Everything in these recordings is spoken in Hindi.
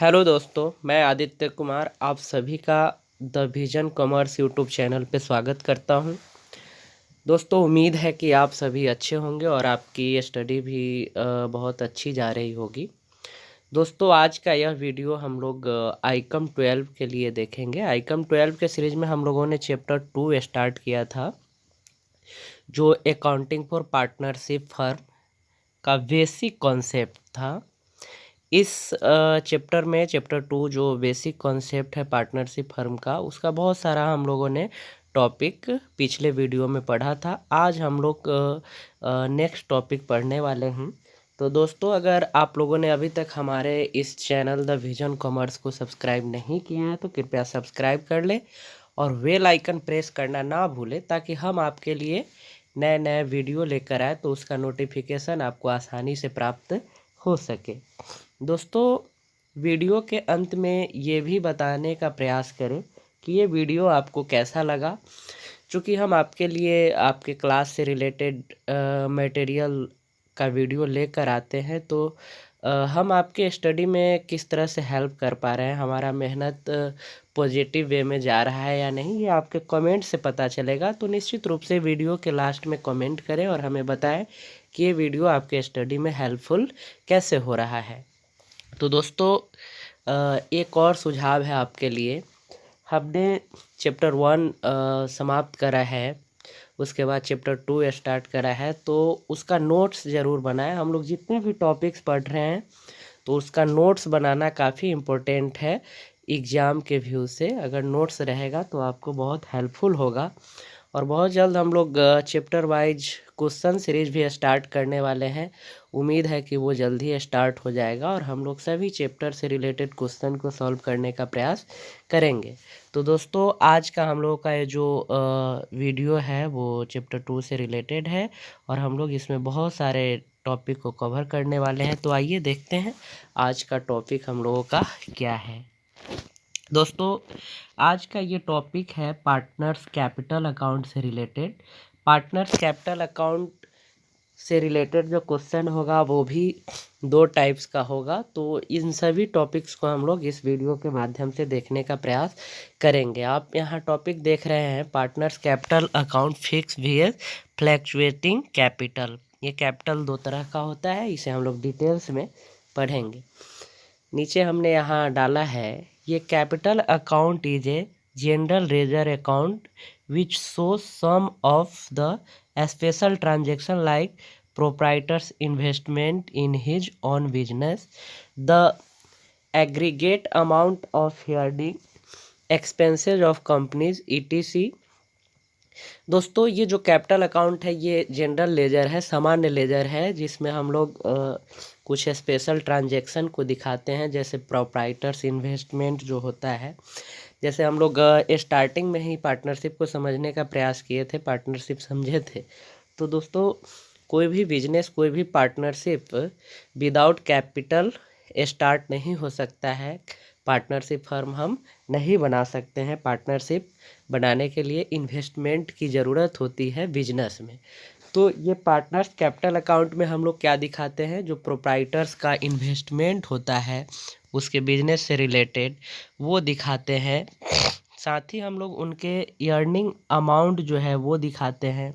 हेलो दोस्तों, मैं आदित्य कुमार आप सभी का the vision commerce YouTube channel पे स्वागत करता हूं। दोस्तों, उम्मीद है कि आप सभी अच्छे होंगे और आपकी स्टडी भी बहुत अच्छी जा रही होगी। दोस्तों, आज का यह वीडियो हम लोग आईकम 12 के लिए देखेंगे। आईकम 12 के सीरीज में हम लोगों ने चैप्टर 2 स्टार्ट किया था, जो अकाउंटिंग फॉर पार्टनरशिप फर्म का बेसिक कॉन्सेप्ट था। इस चैप्टर में चैप्टर 2 जो बेसिक कॉन्सेप्ट है पार्टनरशिप फर्म का, उसका बहुत सारा हम लोगों ने टॉपिक पिछले वीडियो में पढ़ा था। आज हम लोग नेक्स्ट टॉपिक पढ़ने वाले हैं। तो दोस्तों, अगर आप लोगों ने अभी तक हमारे इस चैनल द विजन कॉमर्स को सब्सक्राइब नहीं किया है तो कृपया सब्सक्राइब कर ले और बेल आइकन प्रेस करना ना भूलें, ताकि हम आपके लिए नए नए वीडियो लेकर आए तो उसका नोटिफिकेशन आपको आसानी से प्राप्त हो सके। दोस्तों, वीडियो के अंत में ये भी बताने का प्रयास करें कि ये वीडियो आपको कैसा लगा। चूँकि हम आपके लिए आपके क्लास से रिलेटेड मटेरियल का वीडियो लेकर आते हैं, तो हम आपके स्टडी में किस तरह से हेल्प कर पा रहे हैं, हमारा मेहनत पॉजिटिव वे में जा रहा है या नहीं, ये आपके कमेंट से पता चलेगा। तो निश्चित रूप से वीडियो के लास्ट में कमेंट करें और हमें बताएं कि ये वीडियो आपके स्टडी में हेल्पफुल कैसे हो रहा है। तो दोस्तों, एक और सुझाव है आपके लिए। हमने चैप्टर 1 समाप्त करा है, उसके बाद चैप्टर 2 स्टार्ट करा है, तो उसका नोट्स ज़रूर बनाएं। हम लोग जितने भी टॉपिक्स पढ़ रहे हैं तो उसका नोट्स बनाना काफ़ी इम्पोर्टेंट है एग्ज़ाम के व्यू से। अगर नोट्स रहेगा तो आपको बहुत हेल्पफुल होगा। और बहुत जल्द हम लोग चैप्टर वाइज क्वेश्चन सीरीज भी स्टार्ट करने वाले हैं। उम्मीद है कि वो जल्द ही स्टार्ट हो जाएगा और हम लोग सभी चैप्टर से रिलेटेड क्वेश्चन को सॉल्व करने का प्रयास करेंगे। तो दोस्तों, आज का हम लोगों का ये जो वीडियो है वो चैप्टर 2 से रिलेटेड है और हम लोग इसमें बहुत सारे टॉपिक को कवर करने वाले हैं। तो आइए देखते हैं आज का टॉपिक हम लोगों का क्या है। दोस्तों, आज का ये टॉपिक है पार्टनर्स कैपिटल अकाउंट से रिलेटेड। पार्टनर्स कैपिटल अकाउंट से रिलेटेड जो क्वेश्चन होगा वो भी 2 टाइप्स का होगा। तो इन सभी टॉपिक्स को हम लोग इस वीडियो के माध्यम से देखने का प्रयास करेंगे। आप यहाँ टॉपिक देख रहे हैं partners capital account fix vs fluctuating capital. ये कैपिटल 2 तरह का होता है, इसे हम लोग डिटेल्स में पढ़ेंगे। नीचे हमने यहाँ डाला है, ये capital account is a general ledger account which show some of the special transaction like proprietor's investment in his own business, the aggregate amount of hearing expenses of companies ETC। दोस्तों, ये जो कैपिटल अकाउंट है ये जनरल लेजर है, सामान्य लेजर है, जिसमें हम लोग कुछ स्पेशल ट्रांजैक्शन को दिखाते हैं, जैसे प्रोप्राइटर्स इन्वेस्टमेंट जो होता है। जैसे हम लोग स्टार्टिंग में ही पार्टनरशिप को समझने का प्रयास किए थे, पार्टनरशिप समझे थे। तो दोस्तों, कोई भी बिजनेस, कोई भी पार्टनरशिप विदाउट कैपिटल स्टार्ट नहीं हो सकता है। पार्टनरशिप फर्म हम नहीं बना सकते हैं। पार्टनरशिप बनाने के लिए इन्वेस्टमेंट की ज़रूरत होती है बिजनेस में। तो ये पार्टनर्स कैपिटल अकाउंट में हम लोग क्या दिखाते हैं, जो प्रोप्राइटर्स का इन्वेस्टमेंट होता है उसके बिजनेस से रिलेटेड वो दिखाते हैं। साथ ही हम लोग उनके अर्निंग अमाउंट जो है वो दिखाते हैं।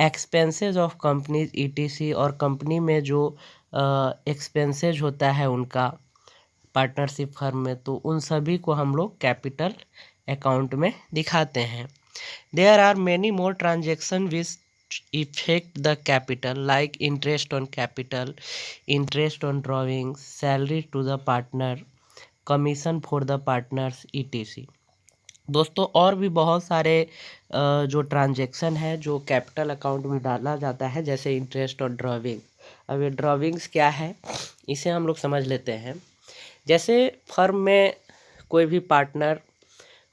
एक्सपेंसेस ऑफ कंपनीज ETC, और कंपनी में जो एक्सपेंसेज होता है उनका पार्टनरशिप फर्म में, तो उन सभी को हम लोग कैपिटल अकाउंट में दिखाते हैं। There are many more transaction which effect the capital like interest on capital, interest on drawing, salary to the partner, commission for the partners ETC। दोस्तों, और भी बहुत सारे जो ट्रांजेक्शन है जो कैपिटल अकाउंट में डाला जाता है, जैसे इंटरेस्ट और ड्रॉविंग। अब ये ड्रॉविंग्स क्या है, इसे हम लोग समझ लेते हैं। जैसे फर्म में कोई भी पार्टनर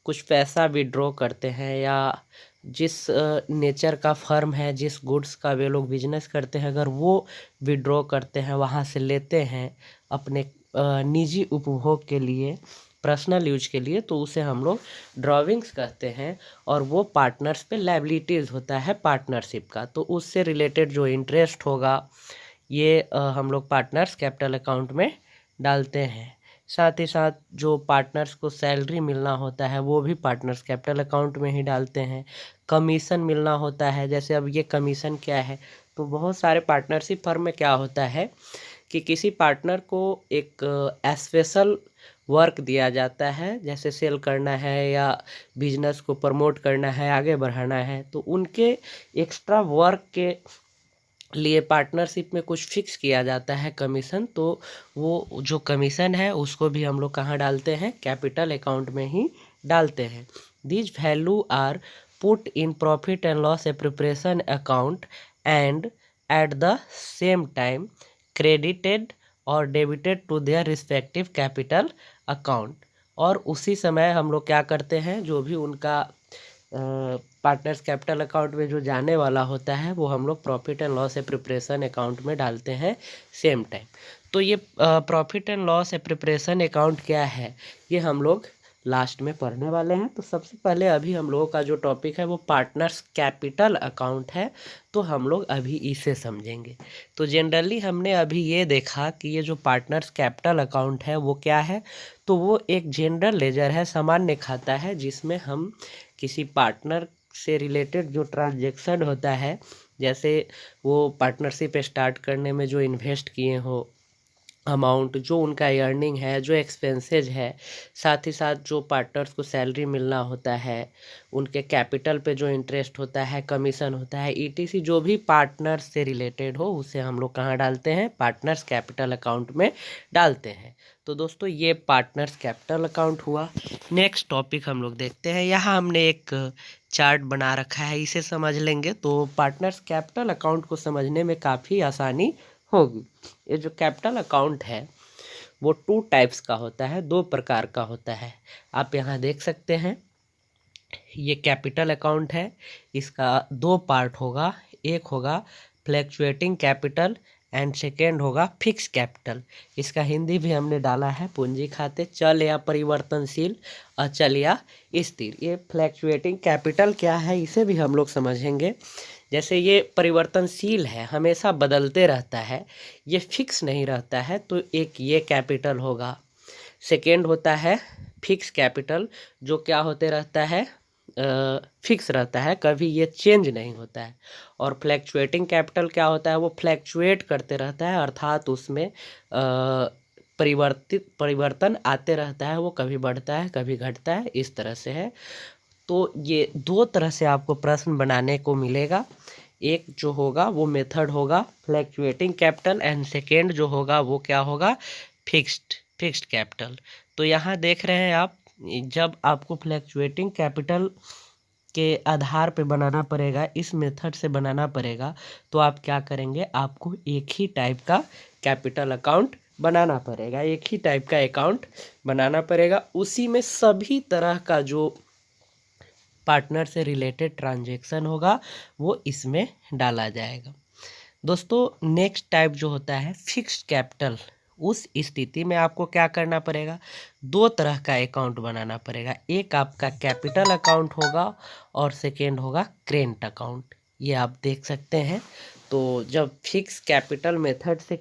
कुछ पैसा विड्रॉ करते हैं, या जिस नेचर का फर्म है, जिस गुड्स का वे लोग बिजनेस करते हैं, अगर वो विड्रॉ करते हैं, वहाँ से लेते हैं अपने निजी उपभोग के लिए, पर्सनल यूज के लिए, तो उसे हम लोग ड्रॉविंग्स कहते हैं। और वो पार्टनर्स पे लायबिलिटीज़ होता है पार्टनरशिप का, तो उससे रिलेटेड जो इंटरेस्ट होगा ये हम लोग पार्टनर्स कैपिटल अकाउंट में डालते हैं। साथ ही साथ जो पार्टनर्स को सैलरी मिलना होता है वो भी पार्टनर्स कैपिटल अकाउंट में ही डालते हैं। कमीशन मिलना होता है, जैसे अब ये कमीशन क्या है, तो बहुत सारे पार्टनरशिप फर्म में क्या होता है कि किसी पार्टनर को एक स्पेशल वर्क दिया जाता है, जैसे सेल करना है या बिजनेस को प्रमोट करना है, आगे बढ़ाना है, तो उनके एक्स्ट्रा वर्क के लिए पार्टनरशिप में कुछ फिक्स किया जाता है कमीशन। तो वो जो कमीशन है उसको भी हम लोग कहाँ डालते हैं, कैपिटल अकाउंट में ही डालते हैं। These value are put in profit and loss preparation account and at the same time credited और debited to their respective capital account. और उसी समय हम लोग क्या करते हैं, जो भी उनका पार्टनर्स कैपिटल अकाउंट में जो जाने वाला होता है वो हम लोग profit and loss preparation account में डालते हैं सेम टाइम। तो ये profit and loss preparation account क्या है, ये हम लोग लास्ट में पढ़ने वाले हैं। तो सबसे पहले अभी हम लोगों का जो टॉपिक है वो पार्टनर्स कैपिटल अकाउंट है, तो हम लोग अभी इसे समझेंगे। तो जनरली हमने अभी ये देखा कि ये जो पार्टनर्स कैपिटल अकाउंट है वो क्या है, तो वो एक जनरल लेजर है, सामान्य खाता है, जिसमें हम किसी पार्टनर से रिलेटेड जो ट्रांजैक्शन होता है, जैसे वो पार्टनरशिप स्टार्ट करने में जो इन्वेस्ट किए हो अमाउंट, जो उनका अर्निंग है, जो एक्सपेंसेज है, साथ ही साथ जो पार्टनर्स को सैलरी मिलना होता है, उनके कैपिटल पे जो इंटरेस्ट होता है, कमीशन होता है, ईटीसी जो भी पार्टनर्स से रिलेटेड हो उसे हम लोग कहाँ डालते हैं, पार्टनर्स कैपिटल अकाउंट में डालते हैं। तो दोस्तों ये पार्टनर्स कैपिटल अकाउंट हुआ। नेक्स्ट टॉपिक हम लोग देखते हैं। यहाँ हमने एक चार्ट बना रखा है, इसे समझ लेंगे तो पार्टनर्स कैपिटल अकाउंट को समझने में काफ़ी आसानी होगी। ये जो कैपिटल अकाउंट है वो 2 टाइप्स का होता है, 2 प्रकार का होता है। आप यहाँ देख सकते हैं, ये कैपिटल अकाउंट है, इसका 2 पार्ट होगा। एक होगा फ्लैक्चुएटिंग कैपिटल एंड सेकेंड होगा फिक्स कैपिटल। इसका हिंदी भी हमने डाला है, पूंजी खाते, चल या परिवर्तनशील, अचल या स्थिर। ये फ्लैक्चुएटिंग कैपिटल क्या है इसे भी हम लोग समझेंगे। जैसे ये परिवर्तनशील है, हमेशा बदलते रहता है, ये फिक्स नहीं रहता है, तो एक ये कैपिटल होगा। सेकेंड होता है फिक्स कैपिटल, जो क्या होते रहता है, फिक्स रहता है, कभी ये चेंज नहीं होता है। और फ्लैक्चुएटिंग कैपिटल क्या होता है, वो फ्लैक्चुएट करते रहता है, अर्थात उसमें परिवर्तन आते रहता है, वो कभी बढ़ता है कभी घटता है, इस तरह से है। तो ये 2 तरह से आपको प्रश्न बनाने को मिलेगा। एक जो होगा वो मेथड होगा फ्लैक्चुएटिंग कैपिटल एंड सेकेंड जो होगा वो क्या होगा, फिक्स्ड कैपिटल। तो यहाँ देख रहे हैं आप, जब आपको फ्लैक्चुएटिंग कैपिटल के आधार पे बनाना पड़ेगा, इस मेथड से बनाना पड़ेगा, तो आप क्या करेंगे, आपको एक ही टाइप का कैपिटल अकाउंट बनाना पड़ेगा, एक ही टाइप का अकाउंट बनाना पड़ेगा। उसी में सभी तरह का जो पार्टनर से रिलेटेड ट्रांजैक्शन होगा वो इसमें डाला जाएगा। दोस्तों नेक्स्ट टाइप जो होता है फिक्स्ड कैपिटल, उस स्थिति में आपको क्या करना पड़ेगा, 2 तरह का अकाउंट बनाना पड़ेगा। एक आपका कैपिटल अकाउंट होगा और सेकेंड होगा करेंट अकाउंट। ये आप देख सकते हैं। तो जब फिक्स कैपिटल मेथड से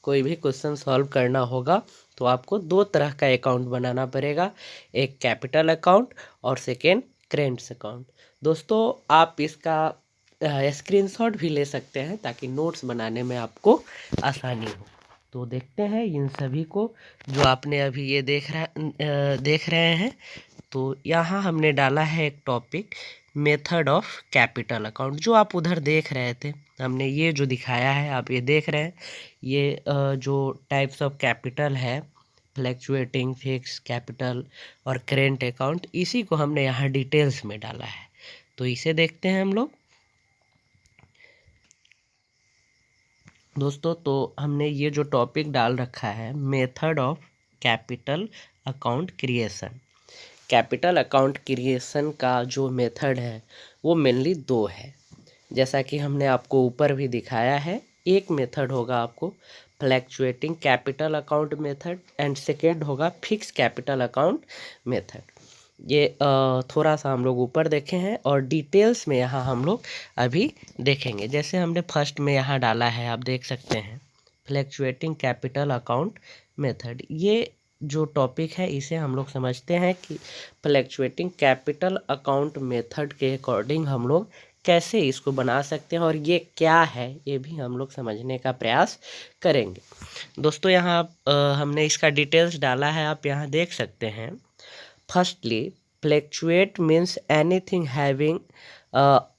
कोई भी क्वेश्चन सॉल्व करना होगा तो आपको 2 तरह का अकाउंट बनाना पड़ेगा, एक कैपिटल अकाउंट और सेकेंड करेंट्स अकाउंट। दोस्तों आप इसका स्क्रीनशॉट भी ले सकते हैं ताकि नोट्स बनाने में आपको आसानी हो। तो देखते हैं इन सभी को, जो आपने अभी ये देख रहे हैं। तो यहाँ हमने डाला है एक topic method of capital account, जो आप उधर देख रहे थे, हमने ये जो दिखाया है आप ये देख रहे हैं। ये जो टाइप्स ऑफ कैपिटल है, फ्लैक्चुएटिंग, फिक्स कैपिटल और करेंट अकाउंट, इसी को हमने यहाँ डिटेल्स में डाला है। तो इसे देखते हैं हम लोग। दोस्तों तो हमने ये जो टॉपिक डाल रखा है method of capital account creation. Capital account creation का जो मेथड है वो मेनली 2 है, जैसा कि हमने आपको ऊपर भी दिखाया है। एक मेथड होगा आपको fluctuating capital account method and second होगा फिक्स कैपिटल अकाउंट मेथड। ये थोड़ा सा हम लोग ऊपर देखे हैं और डिटेल्स में यहाँ हम लोग अभी देखेंगे। जैसे हमने फर्स्ट में यहाँ डाला है, आप देख सकते हैं फ्लैक्चुएटिंग कैपिटल अकाउंट मेथड। ये जो टॉपिक है इसे हम लोग समझते हैं कि फ्लैक्चुएटिंग कैपिटल अकाउंट मेथड के अकॉर्डिंग हम लोग कैसे इसको बना सकते हैं और ये क्या है ये भी हम लोग समझने का प्रयास करेंगे। दोस्तों यहाँ हमने इसका डिटेल्स डाला है, आप यहाँ देख सकते हैं। Firstly, fluctuate means anything having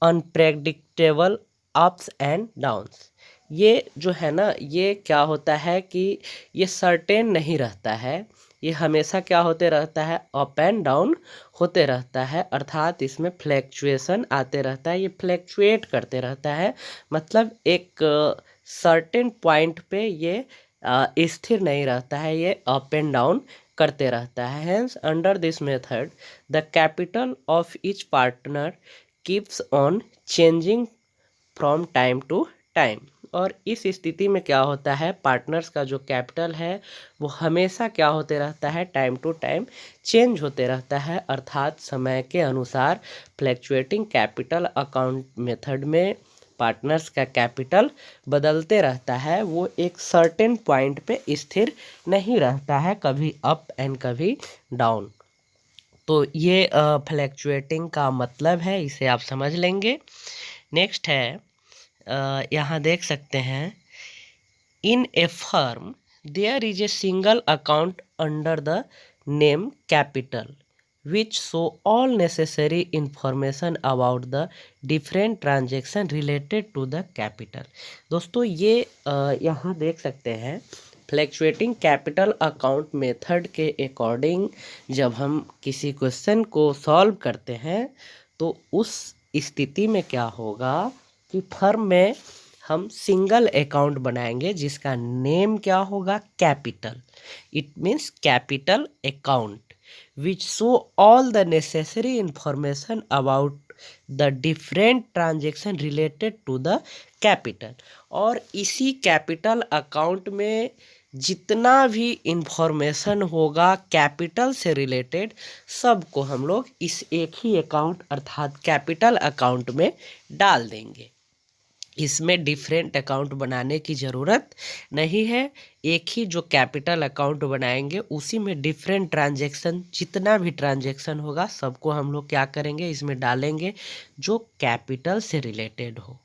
unpredictable ups and downs. ये जो है ना, ये क्या होता है कि ये सर्टेन नहीं रहता है, ये हमेशा क्या होते रहता है, अप एंड डाउन होते रहता है, अर्थात इसमें फ्लैक्चुएशन आते रहता है, ये फ्लैक्चुएट करते रहता है। मतलब एक सर्टेन पॉइंट पे ये स्थिर नहीं रहता है, ये अप एंड डाउन करते रहता है। Hence under this method the capital of each partner keeps on changing from time to time. और इस स्थिति में क्या होता है, पार्टनर्स का जो कैपिटल है वो हमेशा क्या होते रहता है, टाइम टू टाइम चेंज होते रहता है, अर्थात समय के अनुसार फ्लैक्चुएटिंग कैपिटल अकाउंट मेथड में पार्टनर्स का कैपिटल बदलते रहता है, वो एक सर्टेन पॉइंट पे स्थिर नहीं रहता है, कभी अप एंड कभी डाउन। तो ये फ्लैक्चुएटिंग का मतलब है, इसे आप समझ लेंगे। नेक्स्ट है, यहाँ देख सकते हैं, in a firm there is a single account under the name capital which show all necessary information about the different transaction related to the capital। दोस्तों ये यहाँ देख सकते हैं, फ्लैक्चुएटिंग कैपिटल अकाउंट मेथड के अकॉर्डिंग जब हम किसी क्वेश्चन को सॉल्व करते हैं तो उस स्थिति में क्या होगा कि फर्म में हम सिंगल अकाउंट बनाएंगे जिसका नेम क्या होगा, capital. It means capital account which show all the necessary information about the different transaction related to the capital। और इसी कैपिटल अकाउंट में जितना भी इंफॉर्मेशन होगा कैपिटल से रिलेटेड सबको हम लोग इस एक ही अकाउंट अर्थात कैपिटल अकाउंट में डाल देंगे। इसमें डिफरेंट अकाउंट बनाने की ज़रूरत नहीं है, एक ही जो कैपिटल अकाउंट बनाएंगे उसी में डिफरेंट ट्रांजैक्शन, जितना भी ट्रांजैक्शन होगा सबको हम लोग क्या करेंगे, इसमें डालेंगे जो कैपिटल से रिलेटेड हो।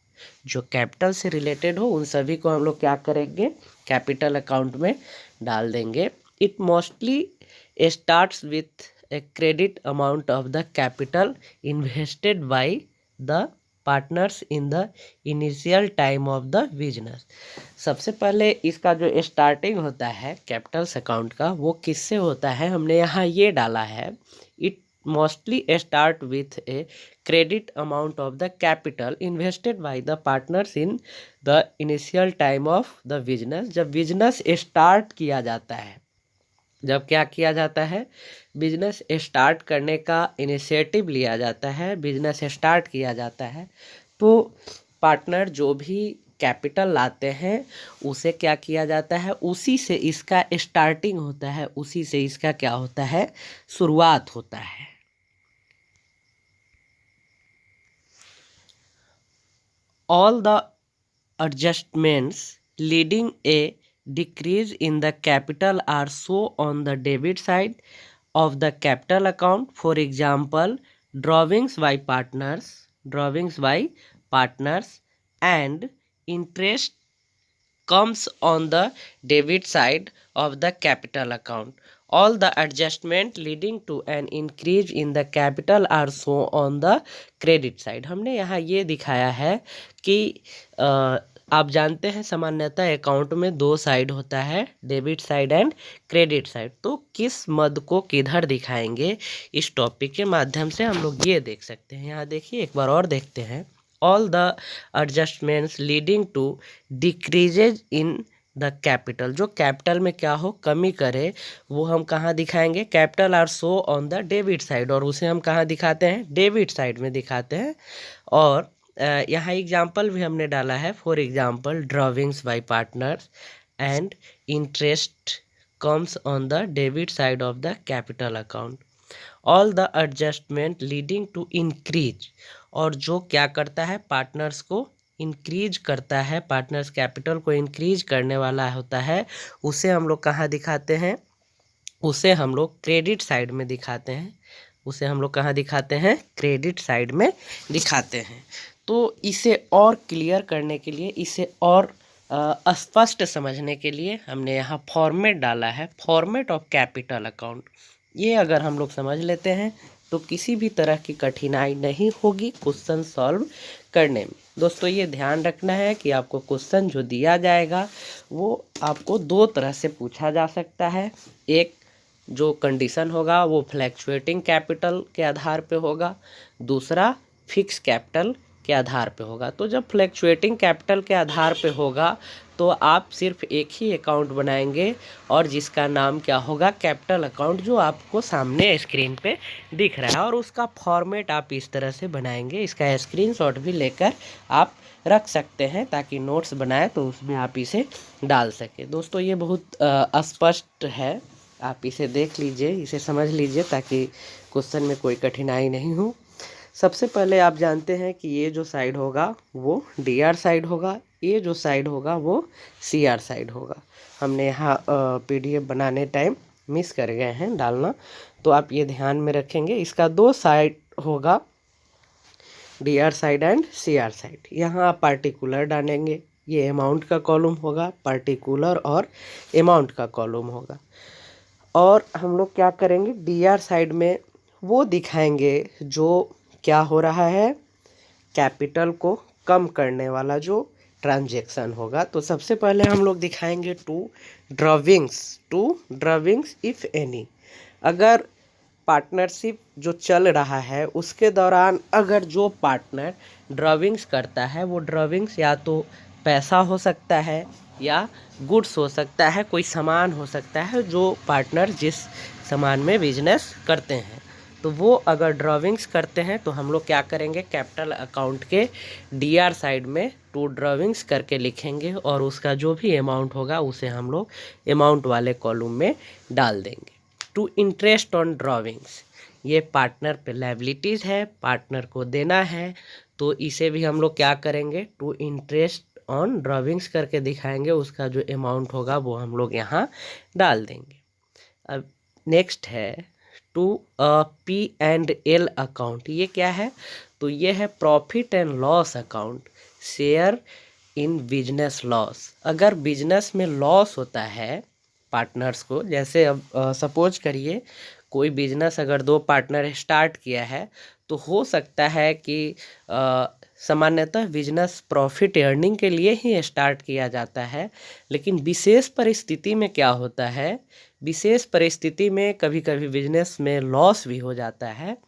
जो कैपिटल से रिलेटेड हो उन सभी को हम लोग क्या करेंगे, कैपिटल अकाउंट में डाल देंगे। It mostly starts with a credit amount of the capital invested by the partners in the initial time of the business. सबसे पहले इसका जो स्टार्टिंग होता है कैपिटल्स अकाउंट का वो किससे होता है, हमने यहाँ ये डाला है, it mostly start with a credit amount of the capital invested by the partners in the initial time of the business. जब बिजनेस स्टार्ट किया जाता है, जब क्या किया जाता है, बिजनेस स्टार्ट करने का इनिशिएटिव लिया जाता है, बिजनेस स्टार्ट किया जाता है, तो पार्टनर जो भी कैपिटल लाते हैं उसे क्या किया जाता है, उसी से इसका स्टार्टिंग होता है, उसी से इसका क्या होता है, शुरुआत होता है। All the adjustments leading a decrease in the capital are shown on the debit side of the capital account. For example, drawings by partners and interest comes on the debit side of the capital account. All the adjustment leading to an increase in the capital are shown on the credit side। हमने यहाँ ये दिखाया है कि आप जानते हैं सामान्यतः अकाउंट में दो साइड होता है, debit side and credit side. तो किस मद को किधर दिखाएंगे, इस टॉपिक के माध्यम से हम लोग ये देख सकते हैं। यहाँ देखिए एक बार और देखते हैं, all the adjustments leading to decreases in the capital, जो कैपिटल में क्या हो, कमी करे, वो हम कहाँ दिखाएंगे, capital are show on the debit side, और उसे हम कहाँ दिखाते हैं, डेबिट साइड में दिखाते हैं। और यहाँ एग्जाम्पल भी हमने डाला है, for example drawings by partners and interest comes on the debit side of the capital account. All the adjustment leading to increase, और जो क्या करता है, पार्टनर्स को इंक्रीज करता है, पार्टनर्स कैपिटल को इंक्रीज करने वाला होता है, उसे हम लोग कहाँ दिखाते हैं, उसे हम लोग क्रेडिट साइड में दिखाते हैं। उसे हम लोग कहाँ दिखाते हैं? क्रेडिट साइड में दिखाते हैं। तो इसे और क्लियर करने के लिए, इसे और स्पष्ट समझने के लिए हमने यहाँ फॉर्मेट डाला है, फॉर्मेट ऑफ कैपिटल अकाउंट। ये अगर हम लोग समझ लेते हैं तो किसी भी तरह की कठिनाई नहीं होगी क्वेश्चन सॉल्व करने में। दोस्तों ये ध्यान रखना है कि आपको क्वेश्चन जो दिया जाएगा वो आपको दो तरह से पूछा जा सकता है। एक जो कंडीशन होगा वो फ्लैक्चुएटिंग कैपिटल के आधार पे होगा, दूसरा फिक्स कैपिटल के आधार पे होगा। तो जब फ्लैक्चुएटिंग कैपिटल के आधार पे होगा तो आप सिर्फ एक ही अकाउंट बनाएंगे और जिसका नाम क्या होगा? कैपिटल अकाउंट, जो आपको सामने स्क्रीन पे दिख रहा है। और उसका फॉर्मेट आप इस तरह से बनाएंगे, इसका स्क्रीनशॉट भी लेकर आप रख सकते हैं ताकि नोट्स बनाए तो उसमें आप इसे डाल सके। दोस्तों ये बहुत स्पष्ट है, आप इसे देख लीजिए, इसे समझ लीजिए ताकि क्वेश्चन में कोई कठिनाई नहीं हो। सबसे पहले आप जानते हैं कि ये जो साइड होगा वो DR साइड होगा, ये जो साइड होगा वो CR साइड होगा। हमने यहाँ PDF बनाने टाइम मिस कर गए हैं डालना, तो आप ये ध्यान में रखेंगे। इसका दो साइड होगा, DR side and CR side. यहाँ आप पार्टिकुलर डालेंगे, ये अमाउंट का कॉलम होगा, पार्टिकुलर और अमाउंट का कॉलम होगा। और हम लोग क्या करेंगे? DR साइड में वो दिखाएंगे जो क्या हो रहा है, कैपिटल को कम करने वाला जो ट्रांजैक्शन होगा। तो सबसे पहले हम लोग दिखाएंगे टू ड्राविंग्स इफ एनी। अगर पार्टनरशिप जो चल रहा है उसके दौरान अगर जो पार्टनर ड्राविंग्स करता है, वो ड्राविंग्स या तो पैसा हो सकता है या गुड्स हो सकता है, कोई सामान हो सकता है, जो पार्टनर जिस सामान में बिजनेस करते हैं, तो वो अगर ड्राविंग्स करते हैं तो हम लोग क्या करेंगे? कैपिटल अकाउंट के DR साइड में टू ड्राविंग्स करके लिखेंगे और उसका जो भी अमाउंट होगा उसे हम लोग अमाउंट वाले कॉलम में डाल देंगे। टू इंटरेस्ट ऑन ड्राविंग्स, ये पार्टनर पे लायबिलिटीज़ है, पार्टनर को देना है, तो इसे भी हम लोग क्या करेंगे? टू इंटरेस्ट ऑन ड्राविंग्स करके दिखाएंगे, उसका जो अमाउंट होगा वो हम लोग यहाँ डाल देंगे। अब नेक्स्ट है टू P&L अकाउंट। ये क्या है? तो ये है profit and loss account, share in business loss. अगर बिजनेस में लॉस होता है पार्टनर्स को, जैसे अब सपोज करिए कोई बिजनेस अगर दो पार्टनर स्टार्ट किया है तो हो सकता है कि सामान्यतः बिजनेस प्रॉफिट अर्निंग के लिए ही स्टार्ट किया जाता है, लेकिन विशेष परिस्थिति में क्या होता है? विशेष परिस्थिति में कभी कभी बिजनेस में लॉस भी हो जाता है,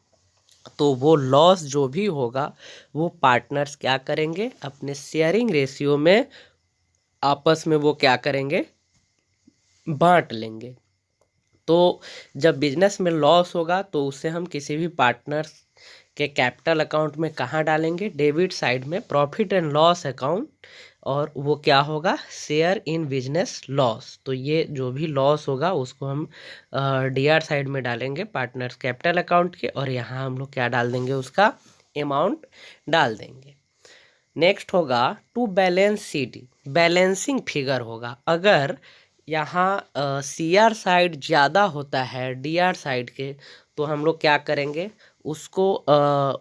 तो वो लॉस जो भी होगा वो पार्टनर्स क्या करेंगे? अपने शेयरिंग रेशियो में आपस में वो क्या करेंगे? बांट लेंगे। तो जब बिजनेस में लॉस होगा तो उसे हम किसी भी पार्टनर के कैपिटल अकाउंट में कहाँ डालेंगे? डेबिट साइड में, प्रॉफिट एंड लॉस अकाउंट, और वो क्या होगा? Share in business loss. तो ये जो भी लॉस होगा उसको हम DR साइड में डालेंगे पार्टनर्स कैपिटल अकाउंट के, और यहाँ हम लोग क्या डाल देंगे? उसका अमाउंट डाल देंगे। नेक्स्ट होगा to balance CD, balancing figure होगा। अगर यहाँ CR साइड ज़्यादा होता है DR साइड के, तो हम लोग क्या करेंगे? उसको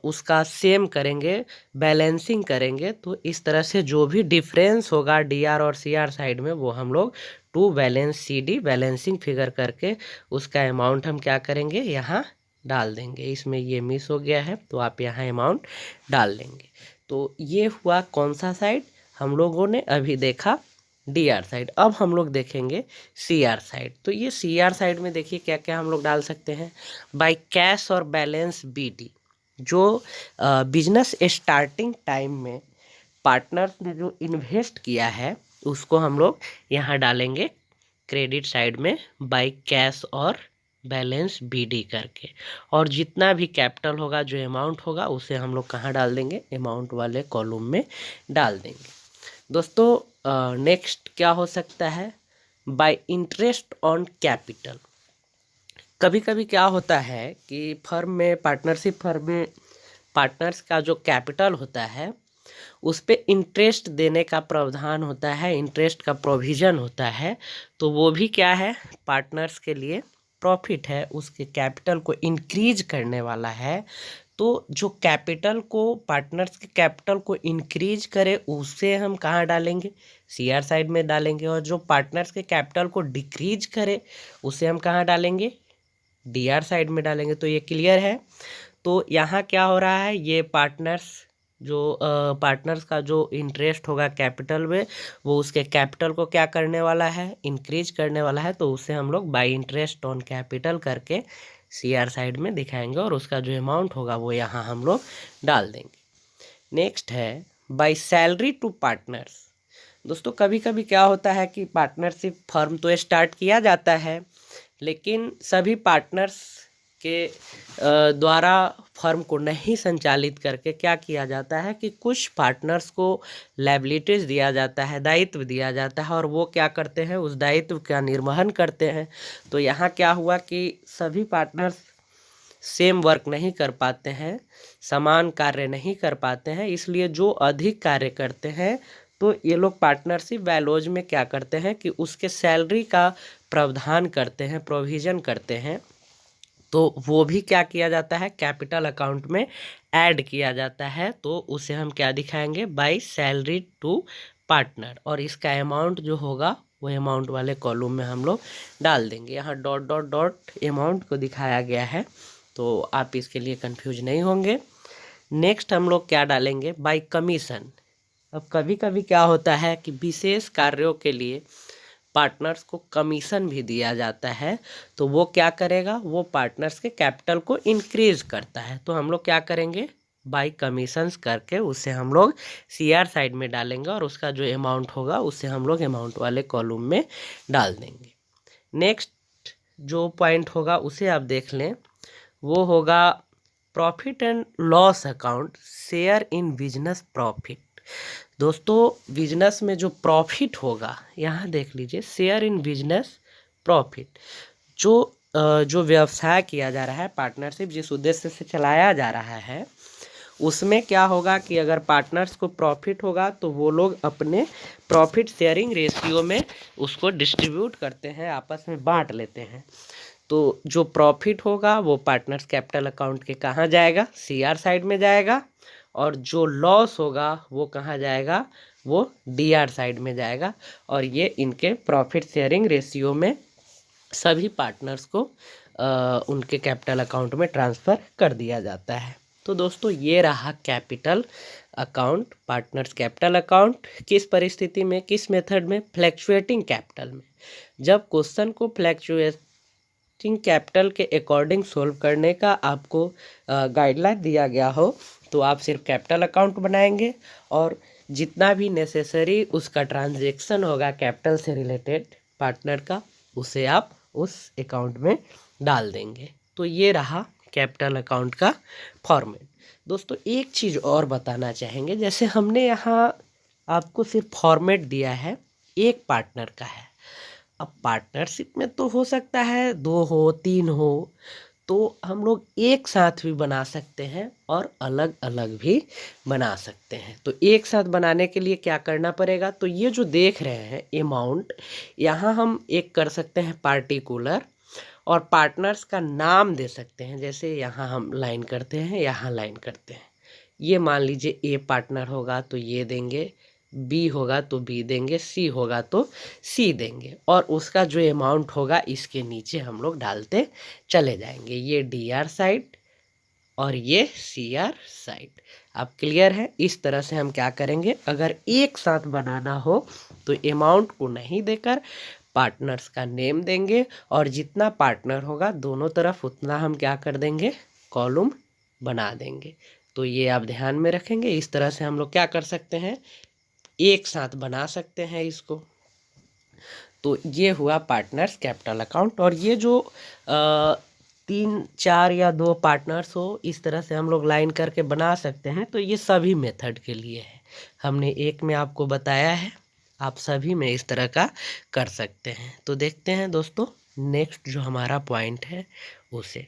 उसका सेम करेंगे, बैलेंसिंग करेंगे। तो इस तरह से जो भी डिफरेंस होगा DR और CR साइड में वो हम लोग to balance CD, balancing figure करके उसका अमाउंट हम क्या करेंगे? यहाँ डाल देंगे। इसमें ये मिस हो गया है तो आप यहाँ अमाउंट डाल देंगे। तो ये हुआ कौन सा साइड? हम लोगों ने अभी देखा DR साइड। अब हम लोग देखेंगे CR साइड। तो ये CR साइड में देखिए क्या क्या हम लोग डाल सकते हैं। बाय कैश और बैलेंस BD, जो बिजनेस स्टार्टिंग टाइम में पार्टनर ने जो इन्वेस्ट किया है उसको हम लोग यहाँ डालेंगे क्रेडिट साइड में, बाय कैश और बैलेंस BD करके। और जितना भी कैपिटल होगा, जो अमाउंट होगा, उसे हम लोग कहाँ डाल देंगे? अमाउंट वाले कॉलम में डाल देंगे। दोस्तों नेक्स्ट क्या हो सकता है? Bye interest on capital. कभी कभी क्या होता है कि फर्म में, पार्टनरशिप फर्म में पार्टनर्स का जो कैपिटल होता है उस पे इंटरेस्ट देने का प्रावधान होता है, इंटरेस्ट का प्रोविज़न होता है। तो वो भी क्या है? पार्टनर्स के लिए प्रॉफिट है उसके कैपिटल को इंक्रीज करने वाला है, तो जो कैपिटल को पार्टनर्स के कैपिटल को इंक्रीज करे उसे हम कहाँ डालेंगे, सीआर साइड में डालेंगे। और जो पार्टनर्स के कैपिटल को डिक्रीज करे उसे हम कहाँ डालेंगे, डीआर साइड में डालेंगे। तो ये क्लियर है। तो यहाँ क्या हो रहा है, ये पार्टनर्स का जो इंटरेस्ट होगा कैपिटल में, वो उसके कैपिटल को क्या करने वाला है, इंक्रीज करने वाला है। तो उसे हम लोग बाई इंटरेस्ट ऑन कैपिटल करके सीआर साइड में दिखाएंगे और उसका जो अमाउंट होगा वो यहाँ हम लोग डाल देंगे। नेक्स्ट है बाई सैलरी टू पार्टनर्स। दोस्तों कभी कभी क्या होता है कि पार्टनरशिप फर्म तो स्टार्ट किया जाता है, लेकिन सभी पार्टनर्स के द्वारा फर्म को नहीं संचालित करके क्या किया जाता है कि कुछ पार्टनर्स को लायबिलिटीज दिया जाता है, दायित्व दिया जाता है, और वो क्या करते हैं, उस दायित्व का निर्वहन करते हैं। तो यहाँ क्या हुआ कि सभी पार्टनर्स सेम वर्क नहीं कर पाते हैं, समान कार्य नहीं कर पाते हैं, इसलिए जो अधिक कार्य करते हैं तो ये लोग पार्टनरशिप वैलोज में क्या करते हैं कि उसके सैलरी का प्रावधान करते हैं, प्रोविज़न करते हैं। तो वो भी क्या किया जाता है, कैपिटल अकाउंट में ऐड किया जाता है। तो उसे हम क्या दिखाएंगे, बाई सैलरी टू पार्टनर, और इसका अमाउंट जो होगा वो अमाउंट वाले कॉलम में हम लोग डाल देंगे। यहाँ डॉट डॉट डॉट अमाउंट को दिखाया गया है, तो आप इसके लिए कंफ्यूज नहीं होंगे। नेक्स्ट हम लोग क्या डालेंगे, बाई कमीशन। अब कभी कभी क्या होता है कि विशेष कार्यों के लिए पार्टनर्स को कमीशन भी दिया जाता है, तो वो क्या करेगा, वो पार्टनर्स के कैपिटल को इंक्रीज करता है। तो हम लोग क्या करेंगे, बाई कमीशंस करके उसे हम लोग सीआर साइड में डालेंगे और उसका जो अमाउंट होगा उसे हम लोग अमाउंट वाले कॉलम में डाल देंगे। नेक्स्ट जो पॉइंट होगा उसे आप देख लें, वो होगा profit and loss account, share in business profit. दोस्तों बिजनेस में जो प्रॉफिट होगा, यहाँ देख लीजिए, शेयर इन बिजनेस प्रॉफिट, जो व्यवसाय किया जा रहा है, पार्टनरशिप जिस उद्देश्य से चलाया जा रहा है, उसमें क्या होगा कि अगर पार्टनर्स को प्रॉफिट होगा तो वो लोग अपने प्रॉफिट शेयरिंग रेशियो में उसको डिस्ट्रीब्यूट करते हैं, आपस में बांट लेते हैं। तो जो प्रॉफिट होगा वो पार्टनर्स कैपिटल अकाउंट के कहाँ जाएगा, सीआर साइड में जाएगा, और जो लॉस होगा वो कहाँ जाएगा, वो डीआर साइड में जाएगा। और ये इनके प्रॉफिट शेयरिंग रेशियो में सभी पार्टनर्स को उनके कैपिटल अकाउंट में ट्रांसफ़र कर दिया जाता है। तो दोस्तों ये रहा capital account, partners capital account. किस परिस्थिति में, किस मेथड में, फ्लैक्चुएटिंग कैपिटल में। जब क्वेश्चन को फ्लैक्चुएटिंग कैपिटल के अकॉर्डिंग सोल्व करने का आपको गाइडलाइन दिया गया हो, तो आप सिर्फ कैपिटल अकाउंट बनाएंगे और जितना भी नेसेसरी उसका ट्रांजैक्शन होगा कैपिटल से रिलेटेड पार्टनर का, उसे आप उस अकाउंट में डाल देंगे। तो ये रहा कैपिटल अकाउंट का फॉर्मेट। दोस्तों एक चीज़ और बताना चाहेंगे, जैसे हमने यहाँ आपको सिर्फ फॉर्मेट दिया है, एक पार्टनर का है। अब पार्टनरशिप में तो हो सकता है 2 हो 3 हो, तो हम लोग एक साथ भी बना सकते हैं और अलग अलग भी बना सकते हैं। तो एक साथ बनाने के लिए क्या करना पड़ेगा, तो ये जो देख रहे हैं अमाउंट, यहाँ हम एक कर सकते हैं पार्टिकुलर, और पार्टनर्स का नाम दे सकते हैं। जैसे यहाँ हम लाइन करते हैं, यहाँ लाइन करते हैं। ये मान लीजिए ए पार्टनर होगा तो ये देंगे, बी होगा तो बी देंगे, सी होगा तो सी देंगे, और उसका जो अमाउंट होगा इसके नीचे हम लोग डालते चले जाएंगे। ये डी आर साइड और ये सी आर साइड। अब क्लियर है। इस तरह से हम क्या करेंगे, अगर एक साथ बनाना हो तो अमाउंट को नहीं देकर पार्टनर्स का नेम देंगे, और जितना पार्टनर होगा दोनों तरफ उतना हम क्या कर देंगे, कॉलम बना देंगे। तो ये आप ध्यान में रखेंगे। इस तरह से हम लोग क्या कर सकते हैं, एक साथ बना सकते हैं इसको। तो ये हुआ पार्टनर्स कैपिटल अकाउंट। और ये जो 3, 4 या 2 पार्टनर्स हो, इस तरह से हम लोग लाइन करके बना सकते हैं। तो ये सभी मेथड के लिए है, हमने एक में आपको बताया है, आप सभी में इस तरह का कर सकते हैं। तो देखते हैं दोस्तों नेक्स्ट जो हमारा पॉइंट है उसे।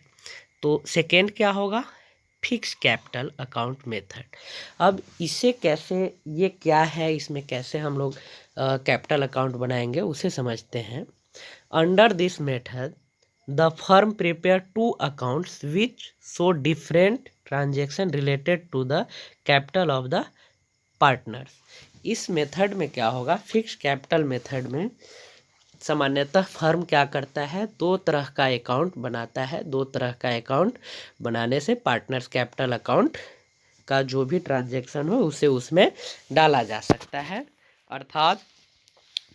तो सेकेंड क्या होगा, फिक्स कैपिटल अकाउंट मेथड। अब इसे कैसे, ये क्या है, इसमें कैसे हम लोग कैपिटल अकाउंट बनाएंगे उसे समझते हैं। Under this method the firm prepare 2 accounts which show different transaction related to the capital of the partners. इस मेथड में क्या होगा, फिक्स कैपिटल मेथड में सामान्यतः फर्म क्या करता है, दो तरह का अकाउंट बनाता है। दो तरह का अकाउंट बनाने से पार्टनर्स कैपिटल अकाउंट का जो भी ट्रांजैक्शन हो उसे उसमें डाला जा सकता है। अर्थात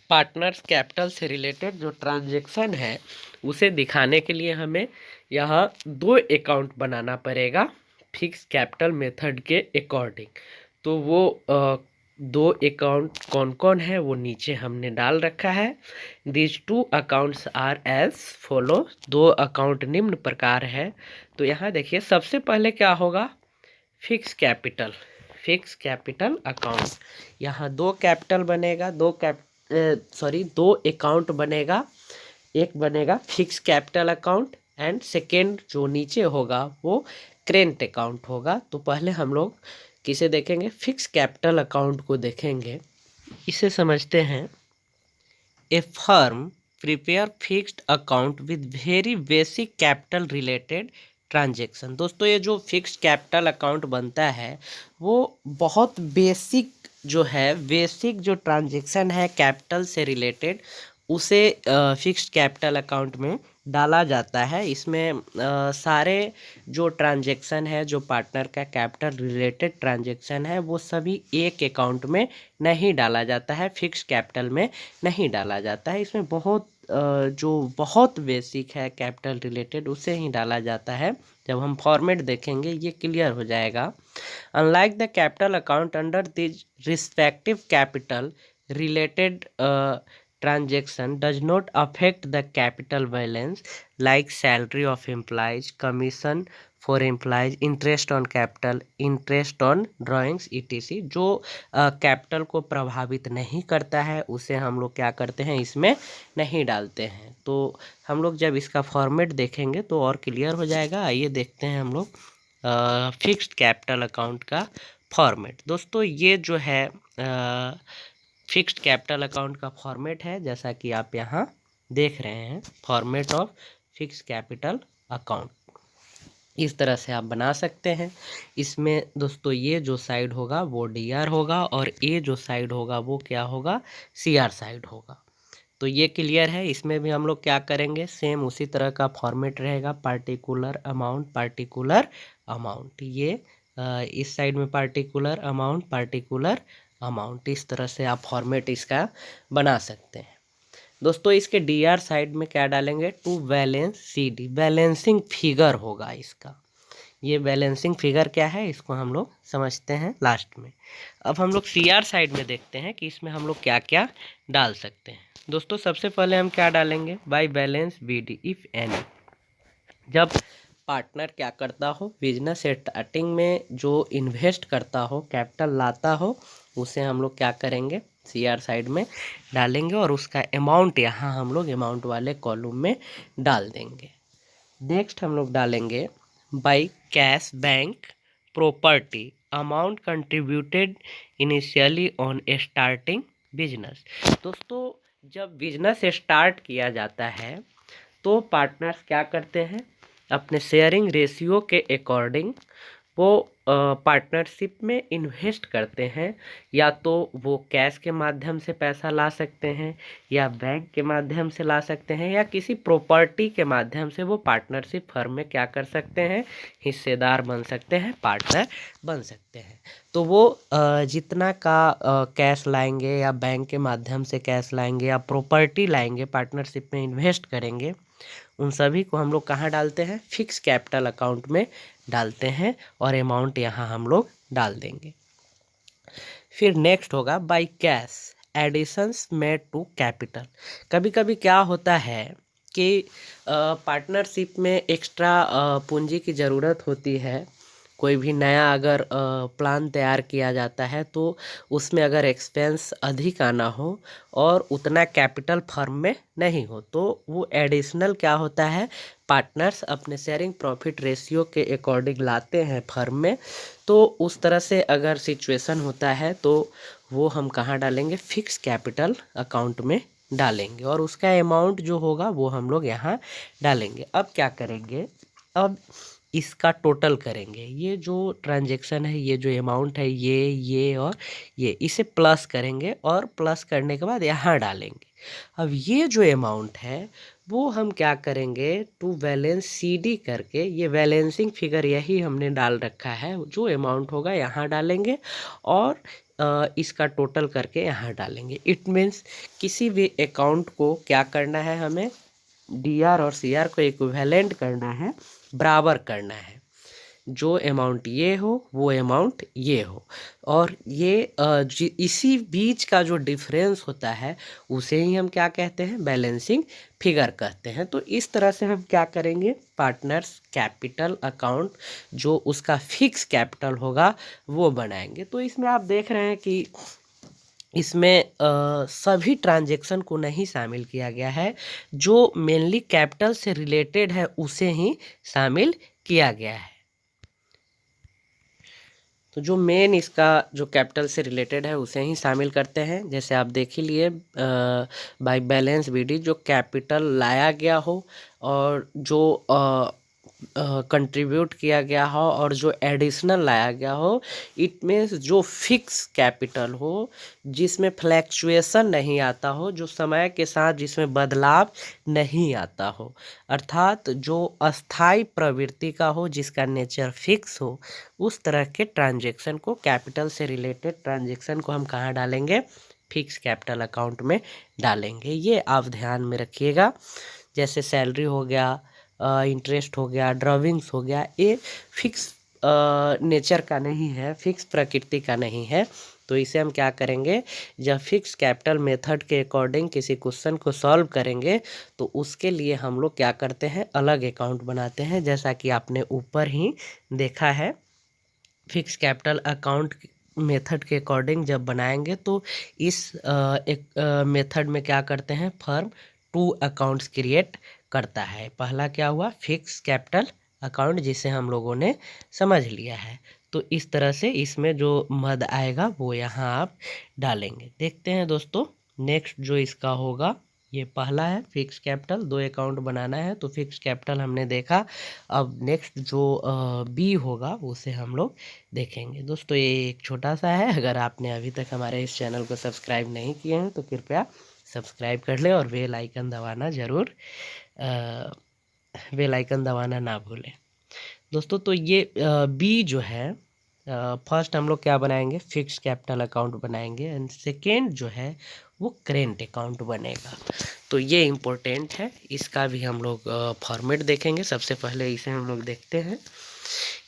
पार्टनर्स कैपिटल से रिलेटेड जो ट्रांजैक्शन है उसे दिखाने के लिए हमें यहाँ दो अकाउंट बनाना पड़ेगा फिक्स कैपिटल मेथड के अकॉर्डिंग। तो वो दो अकाउंट कौन कौन है वो नीचे हमने डाल रखा है। These two accounts are as follow. दो अकाउंट निम्न प्रकार है। तो यहाँ देखिए सबसे पहले क्या होगा, फिक्स कैपिटल अकाउंट। यहाँ दो कैपिटल बनेगा, दो अकाउंट बनेगा। एक बनेगा fix capital account and second जो नीचे होगा वो करेंट अकाउंट होगा। तो पहले हम लोग किसे देखेंगे, फिक्स कैपिटल अकाउंट को देखेंगे। इसे समझते हैं। A firm prepare fixed account with very basic capital related transaction. दोस्तों ये जो फिक्स्ड कैपिटल अकाउंट बनता है वो बहुत बेसिक जो ट्रांजैक्शन है कैपिटल से रिलेटेड उसे फिक्स्ड कैपिटल अकाउंट में डाला जाता है। इसमें सारे जो ट्रांजैक्शन है, जो पार्टनर का कैपिटल रिलेटेड ट्रांजैक्शन है वो सभी एक अकाउंट में नहीं डाला जाता है, फिक्स कैपिटल में नहीं डाला जाता है। इसमें जो बहुत बेसिक है कैपिटल रिलेटेड उसे ही डाला जाता है। जब हम फॉर्मेट देखेंगे ये क्लियर हो जाएगा। Unlike the capital account under this respective capital related transaction does not affect the capital balance like salary of employees, commission for employees, interest on capital, interest on drawings etc। जो कैपिटल को प्रभावित नहीं करता है उसे हम लोग क्या करते हैं, इसमें नहीं डालते हैं। तो हम लोग जब इसका फॉर्मेट देखेंगे तो और क्लियर हो जाएगा। आइए देखते हैं हम लोग फिक्स्ड कैपिटल अकाउंट का फॉर्मेट। दोस्तों ये जो है फिक्स्ड कैपिटल अकाउंट का फॉर्मेट है, जैसा कि आप यहाँ देख रहे हैं, format of fixed capital account. इस तरह से आप बना सकते हैं। इसमें दोस्तों ये जो साइड होगा वो डीआर होगा और ये जो साइड होगा वो क्या होगा, सीआर साइड होगा। तो ये क्लियर है। इसमें भी हम लोग क्या करेंगे, सेम उसी तरह का फॉर्मेट रहेगा, पार्टिकुलर अमाउंट। ये इस साइड में पार्टिकुलर अमाउंट, इस तरह से आप फॉर्मेट इसका बना सकते हैं। दोस्तों इसके डीआर साइड में क्या डालेंगे, to balance CD, balancing figure होगा इसका। ये बैलेंसिंग फिगर क्या है इसको हम लोग समझते हैं लास्ट में। अब हम लोग सीआर साइड में देखते हैं कि इसमें हम लोग क्या क्या डाल सकते हैं। दोस्तों सबसे पहले हम क्या डालेंगे, by balance BD if any. जब पार्टनर क्या करता हो, बिजनेस स्टार्टिंग में जो इन्वेस्ट करता हो, कैपिटल लाता हो, उसे हम लोग क्या करेंगे, सीआर साइड में डालेंगे और उसका अमाउंट यहाँ हम लोग अमाउंट वाले कॉलम में डाल देंगे। नेक्स्ट हम लोग डालेंगे by cash bank property amount contributed initially on starting business. दोस्तों जब बिजनेस स्टार्ट किया जाता है तो पार्टनर्स क्या करते हैं, अपने शेयरिंग रेशियो के अकॉर्डिंग वो पार्टनरशिप में इन्वेस्ट करते हैं। या तो वो कैश के माध्यम से पैसा ला सकते हैं, या बैंक के माध्यम से ला सकते हैं, या किसी प्रॉपर्टी के माध्यम से वो पार्टनरशिप फर्म में क्या कर सकते हैं, हिस्सेदार बन सकते हैं, पार्टनर बन सकते हैं। तो वो जितना का कैश लाएंगे या बैंक के माध्यम से कैश लाएंगे या प्रॉपर्टी लाएंगे, पार्टनरशिप में इन्वेस्ट करेंगे, उन सभी को हम लोग कहाँ डालते हैं, फिक्स कैपिटल अकाउंट में डालते हैं और अमाउंट यहाँ हम लोग डाल देंगे। फिर नेक्स्ट होगा by cash additions made to capital. कभी कभी क्या होता है कि पार्टनरशिप में एक्स्ट्रा पूंजी की ज़रूरत होती है। कोई भी नया अगर प्लान तैयार किया जाता है तो उसमें अगर एक्सपेंस अधिक आना हो और उतना कैपिटल फर्म में नहीं हो तो वो एडिशनल क्या होता है, पार्टनर्स अपने शेयरिंग प्रॉफिट रेशियो के अकॉर्डिंग लाते हैं फर्म में। तो उस तरह से अगर सिचुएशन होता है तो वो हम कहाँ डालेंगे, फिक्स कैपिटल अकाउंट में डालेंगे और उसका अमाउंट जो होगा वो हम लोग यहाँ डालेंगे। अब क्या करेंगे, अब इसका टोटल करेंगे। ये जो ट्रांजैक्शन है, ये जो अमाउंट है, ये और ये, इसे प्लस करेंगे और प्लस करने के बाद यहाँ डालेंगे। अब ये जो अमाउंट है वो हम क्या करेंगे, टू बैलेंस CD करके, ये बैलेंसिंग फिगर यही हमने डाल रखा है, जो अमाउंट होगा यहाँ डालेंगे और इसका टोटल करके यहाँ डालेंगे। इट मीन्स किसी भी अकाउंट को क्या करना है, हमें DR और CR को इक्विवेलेंट करना है, बराबर करना है। जो अमाउंट ये हो वो अमाउंट ये हो, और ये इसी बीच का जो डिफरेंस होता है उसे ही हम क्या कहते हैं, बैलेंसिंग फिगर कहते हैं। तो इस तरह से हम क्या करेंगे, पार्टनर्स कैपिटल अकाउंट जो उसका फिक्स कैपिटल होगा वो बनाएंगे। तो इसमें आप देख रहे हैं कि इसमें सभी ट्रांजैक्शन को नहीं शामिल किया गया है, जो मेनली कैपिटल से रिलेटेड है उसे ही शामिल किया गया है। तो जो मेन इसका जो कैपिटल से रिलेटेड है उसे ही शामिल करते हैं। जैसे आप देख ही लिए, बाय बैलेंस BD जो कैपिटल लाया गया हो और जो कंट्रीब्यूट किया गया हो और जो एडिशनल लाया गया हो, इट मीन्स जो फिक्स कैपिटल हो, जिसमें फ्लैक्चुएशन नहीं आता हो, जो समय के साथ जिसमें बदलाव नहीं आता हो, अर्थात जो अस्थाई प्रवृत्ति का हो, जिसका नेचर फिक्स हो, उस तरह के ट्रांजैक्शन को, कैपिटल से रिलेटेड ट्रांजैक्शन को हम कहाँ डालेंगे, फिक्स कैपिटल अकाउंट में डालेंगे। ये आप ध्यान में रखिएगा। जैसे सैलरी हो गया, इंटरेस्ट हो गया, ड्राविंग्स हो गया, ये फिक्स नेचर का नहीं है, फिक्स प्रकृति का नहीं है। तो इसे हम क्या करेंगे, जब फिक्स कैपिटल मेथड के अकॉर्डिंग किसी क्वेश्चन को सॉल्व करेंगे तो उसके लिए हम लोग क्या करते हैं, अलग अकाउंट बनाते हैं। जैसा कि आपने ऊपर ही देखा है, फिक्स कैपिटल अकाउंट मेथड के अकॉर्डिंग जब बनाएंगे तो इस एक मेथड में क्या करते हैं, फर्म 2 अकाउंट्स क्रिएट करता है। पहला क्या हुआ, फिक्स कैपिटल अकाउंट, जिसे हम लोगों ने समझ लिया है। तो इस तरह से इसमें जो मद आएगा वो यहाँ आप डालेंगे। देखते हैं दोस्तों, नेक्स्ट जो इसका होगा, ये पहला है फिक्स कैपिटल, 2 अकाउंट बनाना है, तो फिक्स कैपिटल हमने देखा। अब नेक्स्ट जो बी होगा उसे हम लोग देखेंगे। दोस्तों ये एक छोटा सा है, अगर आपने अभी तक हमारे इस चैनल को सब्सक्राइब नहीं किए हैं तो कृपया सब्सक्राइब कर ले और बेल आइकन दबाना ज़रूर, बेल आइकन दबाना ना भूलें दोस्तों। तो ये बी जो है, फर्स्ट हम लोग क्या बनाएंगे, फिक्स कैपिटल अकाउंट बनाएंगे, एंड सेकेंड जो है वो करेंट अकाउंट बनेगा। तो ये इम्पोर्टेंट है, इसका भी हम लोग फॉर्मेट देखेंगे। सबसे पहले इसे हम लोग देखते हैं।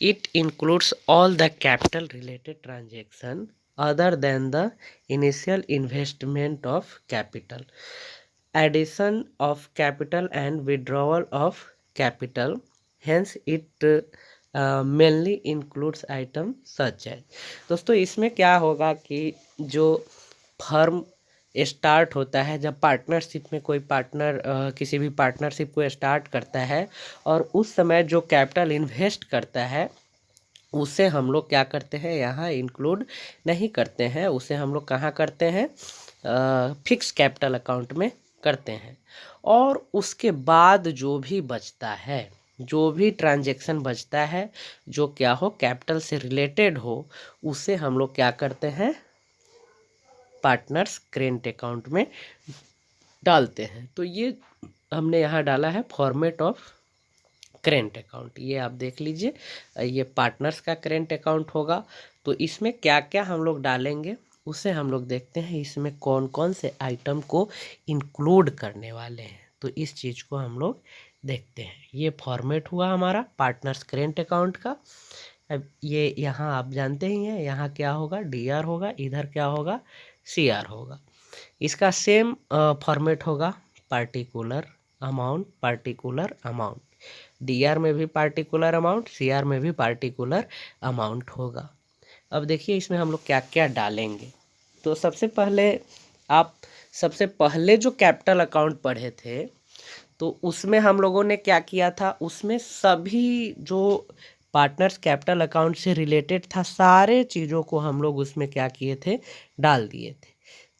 It includes all the capital related transaction other than the initial investment of capital, addition of capital and withdrawal of capital, hence it mainly includes item such है। दोस्तों इसमें क्या होगा कि जो फर्म स्टार्ट होता है, जब पार्टनरशिप में कोई पार्टनर किसी भी पार्टनरशिप को स्टार्ट करता है और उस समय जो कैपिटल इन्वेस्ट करता है उसे हम लोग क्या करते हैं, यहाँ इंक्लूड नहीं करते हैं। उसे हम लोग कहाँ करते हैं, फिक्स कैपिटल अकाउंट में करते हैं। और उसके बाद जो भी बचता है, जो भी ट्रांजैक्शन बचता है, जो क्या हो, कैपिटल से रिलेटेड हो, उसे हम लोग क्या करते हैं, पार्टनर्स करेंट अकाउंट में डालते हैं। तो ये हमने यहाँ डाला है फॉर्मेट ऑफ करेंट अकाउंट। ये आप देख लीजिए, ये पार्टनर्स का करेंट अकाउंट होगा। तो इसमें क्या क्या हम लोग डालेंगे उसे हम लोग देखते हैं, इसमें कौन कौन से आइटम को इंक्लूड करने वाले हैं। तो इस चीज़ को हम लोग देखते हैं। ये फॉर्मेट हुआ हमारा पार्टनर्स करेंट अकाउंट का। अब ये यहाँ आप जानते ही हैं, यहाँ क्या होगा, DR होगा, इधर क्या होगा, CR होगा। इसका सेम फॉर्मेट होगा, particular amount, particular amount. DR में भी पार्टिकुलर अमाउंट, CR में भी पार्टिकुलर अमाउंट होगा। अब देखिए इसमें हम लोग क्या क्या डालेंगे। तो सबसे पहले जो कैपिटल अकाउंट पढ़े थे तो उसमें हम लोगों ने क्या किया था, उसमें सभी जो पार्टनर्स कैपिटल अकाउंट से रिलेटेड था, सारे चीज़ों को हम लोग उसमें क्या किए थे, डाल दिए थे।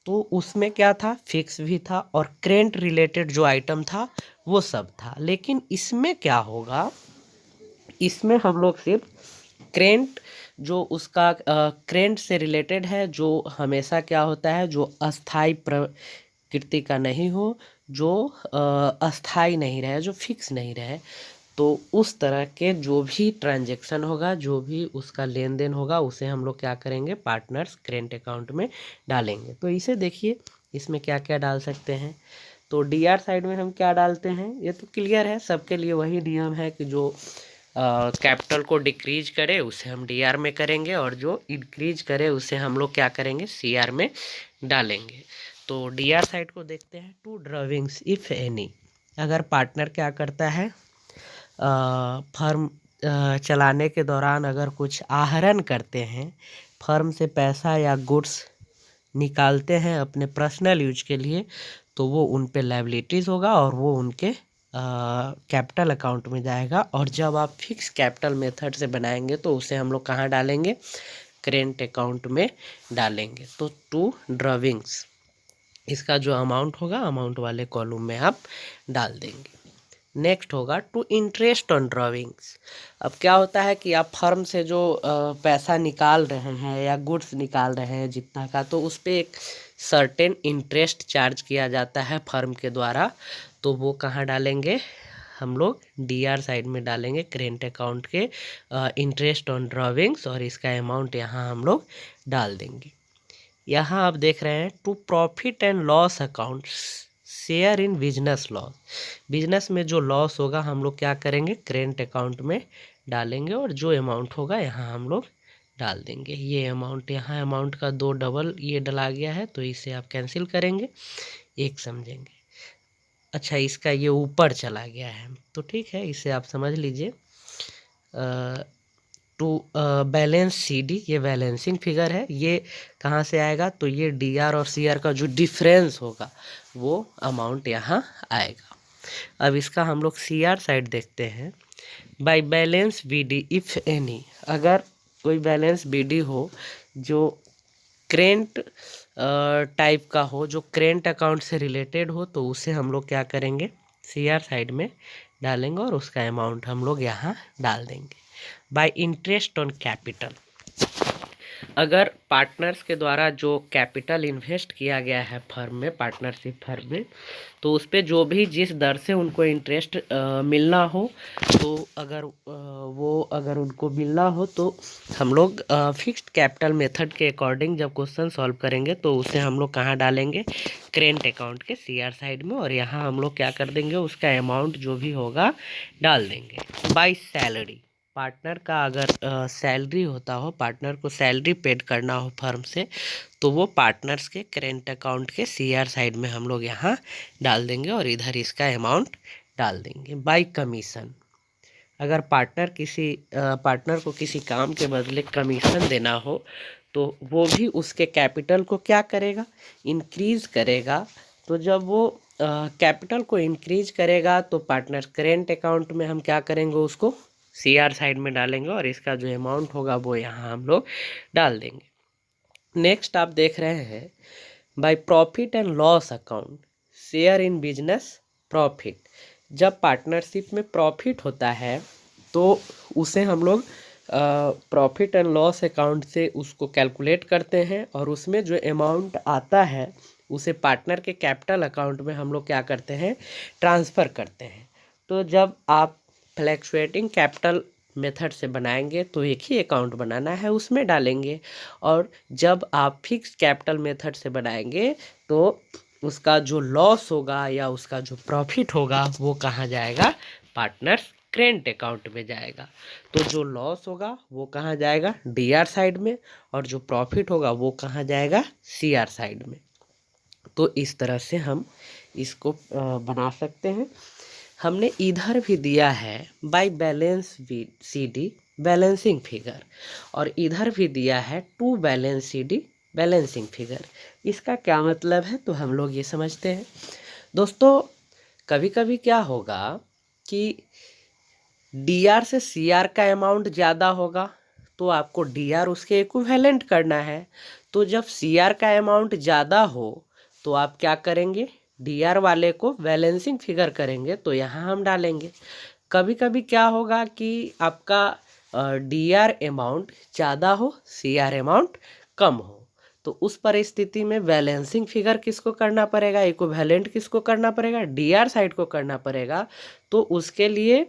तो उसमें क्या था, फिक्स भी था और करेंट रिलेटेड जो आइटम था वो सब था। लेकिन इसमें क्या होगा, इसमें हम लोग सिर्फ करेंट जो उसका करेंट से रिलेटेड है, जो हमेशा क्या होता है, जो अस्थाई प्रकृति का नहीं हो, जो अस्थाई नहीं रहे, जो फिक्स नहीं रहे, तो उस तरह के जो भी ट्रांजैक्शन होगा, जो भी उसका लेन देन होगा, उसे हम लोग क्या करेंगे, पार्टनर्स करेंट अकाउंट में डालेंगे। तो इसे देखिए, इसमें क्या क्या डाल सकते हैं। तो डीआर साइड में हम क्या डालते हैं, ये तो क्लियर है सबके लिए, वही नियम है कि जो कैपिटल को डिक्रीज करे उसे हम डीआर में करेंगे, और जो इंक्रीज करे उसे हम लोग क्या करेंगे, सीआर में डालेंगे। तो डीआर साइड को देखते हैं। टू ड्राविंग्स इफ एनी, अगर पार्टनर क्या करता है, फर्म चलाने के दौरान अगर कुछ आहरण करते हैं, फर्म से पैसा या गुड्स निकालते हैं अपने पर्सनल यूज के लिए, तो वो उन पे लायबिलिटीज़ होगा और वो उनके कैपिटल अकाउंट में जाएगा। और जब आप फिक्स कैपिटल मेथड से बनाएंगे तो उसे हम लोग कहाँ डालेंगे, करेंट अकाउंट में डालेंगे। तो टू ड्राविंग्स, इसका जो अमाउंट होगा अमाउंट वाले कॉलम में आप डाल देंगे। नेक्स्ट होगा टू इंटरेस्ट ऑन ड्राविंग्स। अब क्या होता है कि आप फर्म से जो पैसा निकाल रहे हैं या गुड्स निकाल रहे हैं जितना का, तो उस पर एक सर्टेन इंटरेस्ट चार्ज किया जाता है फर्म के द्वारा। तो वो कहाँ डालेंगे, हम लोग डीआर साइड में डालेंगे, करेंट अकाउंट के इंटरेस्ट ऑन ड्राविंग्स, और इसका अमाउंट यहाँ हम लोग डाल देंगे। यहाँ आप देख रहे हैं to profit and loss accounts, share in business loss, business में जो लॉस होगा हम लोग क्या करेंगे, करेंट अकाउंट में डालेंगे, और जो अमाउंट होगा यहाँ हम लोग डाल देंगे। ये अमाउंट, यहाँ अमाउंट का 2 डबल ये डला गया है, तो इसे आप कैंसिल करेंगे, एक समझेंगे। अच्छा, इसका ये ऊपर चला गया है, तो ठीक है, इसे आप समझ लीजिए। टू बैलेंस सीडी, ये बैलेंसिंग फिगर है, ये कहाँ से आएगा, तो ये डीआर और सीआर का जो डिफरेंस होगा वो अमाउंट यहाँ आएगा। अब इसका हम लोग सीआर साइड देखते हैं। By balance BD if any, अगर कोई बैलेंस बीडी हो जो करेंट टाइप का हो, जो करेंट अकाउंट से रिलेटेड हो, तो उसे हम लोग क्या करेंगे, सीआर साइड में डालेंगे, और उसका अमाउंट हम लोग यहाँ डाल देंगे। बाय इंटरेस्ट ऑन कैपिटल, अगर पार्टनर्स के द्वारा जो कैपिटल इन्वेस्ट किया गया है फर्म में, पार्टनरशिप फर्म में, तो उस पर जो भी जिस दर से उनको इंटरेस्ट मिलना हो, तो अगर उनको मिलना हो, तो हम लोग फिक्स्ड कैपिटल मेथड के अकॉर्डिंग जब क्वेश्चन सॉल्व करेंगे तो उसे हम लोग कहाँ डालेंगे, करेंट अकाउंट के सीआर साइड में, और यहाँ हम लोग क्या कर देंगे, उसका अमाउंट जो भी होगा डाल देंगे। बाय सैलरी, पार्टनर का अगर सैलरी होता हो, पार्टनर को सैलरी पेड करना हो फर्म से, तो वो पार्टनर्स के करेंट अकाउंट के सीआर साइड में हम लोग यहाँ डाल देंगे, और इधर इसका अमाउंट डाल देंगे। बाय कमीशन, अगर पार्टनर को किसी काम के बदले कमीशन देना हो, तो वो भी उसके कैपिटल को क्या करेगा, इंक्रीज करेगा। तो जब वो कैपिटल को इंक्रीज करेगा, तो पार्टनर करेंट अकाउंट में हम क्या करेंगे, उसको सीआर साइड में डालेंगे, और इसका जो अमाउंट होगा वो यहाँ हम लोग डाल देंगे। नेक्स्ट आप देख रहे हैं by profit and loss account, share in business profit, जब पार्टनरशिप में प्रॉफिट होता है तो उसे हम लोग प्रॉफिट एंड लॉस अकाउंट से उसको कैलकुलेट करते हैं, और उसमें जो अमाउंट आता है उसे पार्टनर के कैपिटल अकाउंट में हम लोग क्या करते हैं, ट्रांसफ़र करते हैं। तो जब आप फ्लैक्चुएटिंग कैपिटल मेथड से बनाएंगे तो एक ही अकाउंट बनाना है, उसमें डालेंगे, और जब आप फिक्स कैपिटल मेथड से बनाएंगे तो उसका जो लॉस होगा या उसका जो प्रॉफिट होगा वो कहाँ जाएगा, पार्टनर्स करेंट अकाउंट में जाएगा। तो जो लॉस होगा वो कहाँ जाएगा, डीआर साइड में, और जो प्रॉफिट होगा वो कहाँ जाएगा, सीआर साइड में। तो इस तरह से हम इसको बना सकते हैं। हमने इधर भी दिया है by balance CD balancing figure, और इधर भी दिया है to balance CD balancing figure. इसका क्या मतलब है, तो हम लोग ये समझते हैं। दोस्तों, कभी कभी क्या होगा कि डीआर से सीआर का अमाउंट ज़्यादा होगा, तो आपको DR उसके इक्विवेलेंट करना है। तो जब CR का अमाउंट ज़्यादा हो तो आप क्या करेंगे, DR वाले को बैलेंसिंग फिगर करेंगे, तो यहाँ हम डालेंगे। कभी कभी क्या होगा कि आपका DR अमाउंट ज़्यादा हो, CR अमाउंट कम हो, तो उस परिस्थिति में बैलेंसिंग फिगर किसको करना पड़ेगा, इक्विवेलेंट किसको करना पड़ेगा, DR साइड को करना पड़ेगा। तो उसके लिए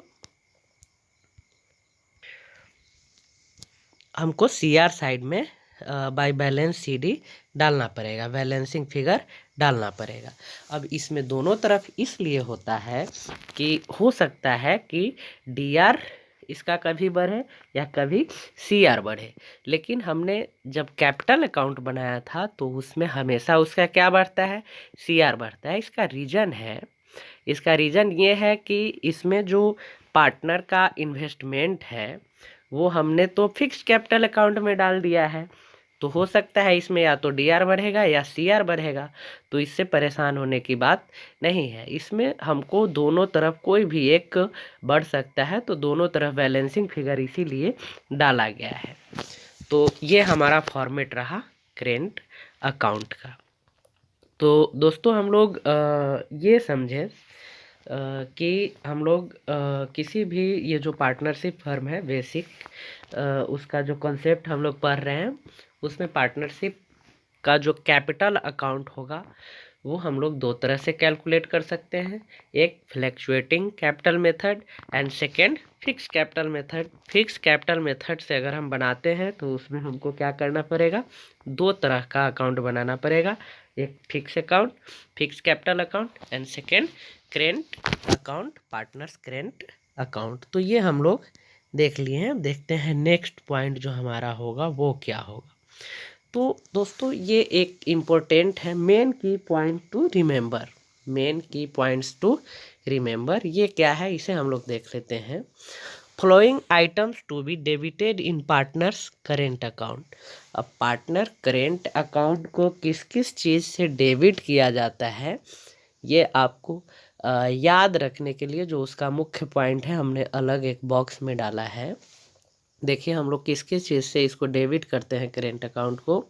हमको CR साइड में बाय बैलेंस CD डालना पड़ेगा, बैलेंसिंग फिगर डालना पड़ेगा। अब इसमें दोनों तरफ इसलिए होता है कि हो सकता है कि DR इसका कभी बढ़े या कभी CR बढ़े, लेकिन हमने जब कैपिटल अकाउंट बनाया था तो उसमें हमेशा उसका क्या बढ़ता है, CR बढ़ता है। इसका रीज़न ये है कि इसमें जो पार्टनर का इन्वेस्टमेंट है वो हमने तो फिक्स कैपिटल अकाउंट में डाल दिया है, तो हो सकता है इसमें या तो DR बढ़ेगा या CR बढ़ेगा। तो इससे परेशान होने की बात नहीं है, इसमें हमको दोनों तरफ कोई भी एक बढ़ सकता है, तो दोनों तरफ बैलेंसिंग फिगर इसीलिए डाला गया है। तो ये हमारा फॉर्मेट रहा करेंट अकाउंट का। तो दोस्तों हम लोग ये समझें कि हम लोग किसी भी ये जो पार्टनरशिप फर्म है बेसिक, उसका जो कॉन्सेप्ट हम लोग पढ़ रहे हैं उसमें पार्टनरशिप का जो कैपिटल अकाउंट होगा वो हम लोग दो तरह से कैलकुलेट कर सकते हैं, एक fluctuating capital method and second fix capital method. Fix capital method से अगर हम बनाते हैं तो उसमें हमको क्या करना पड़ेगा, दो तरह का अकाउंट बनाना पड़ेगा, एक fix capital account and second current account, partners current account. तो ये हम लोग देख लिए हैं। देखते हैं नेक्स्ट पॉइंट जो हमारा होगा वो क्या होगा। तो दोस्तों ये एक इम्पोर्टेंट है, मेन की पॉइंट्स टू रिमेंबर। ये क्या है इसे हम लोग देख लेते हैं। Following items to be debited in partners current account. अब पार्टनर करेंट अकाउंट को किस किस चीज़ से डेबिट किया जाता है ये आपको याद रखने के लिए जो उसका मुख्य पॉइंट है हमने अलग एक बॉक्स में डाला है। देखिए हम लोग किस किस चीज़ से इसको डेबिट करते हैं करेंट अकाउंट को।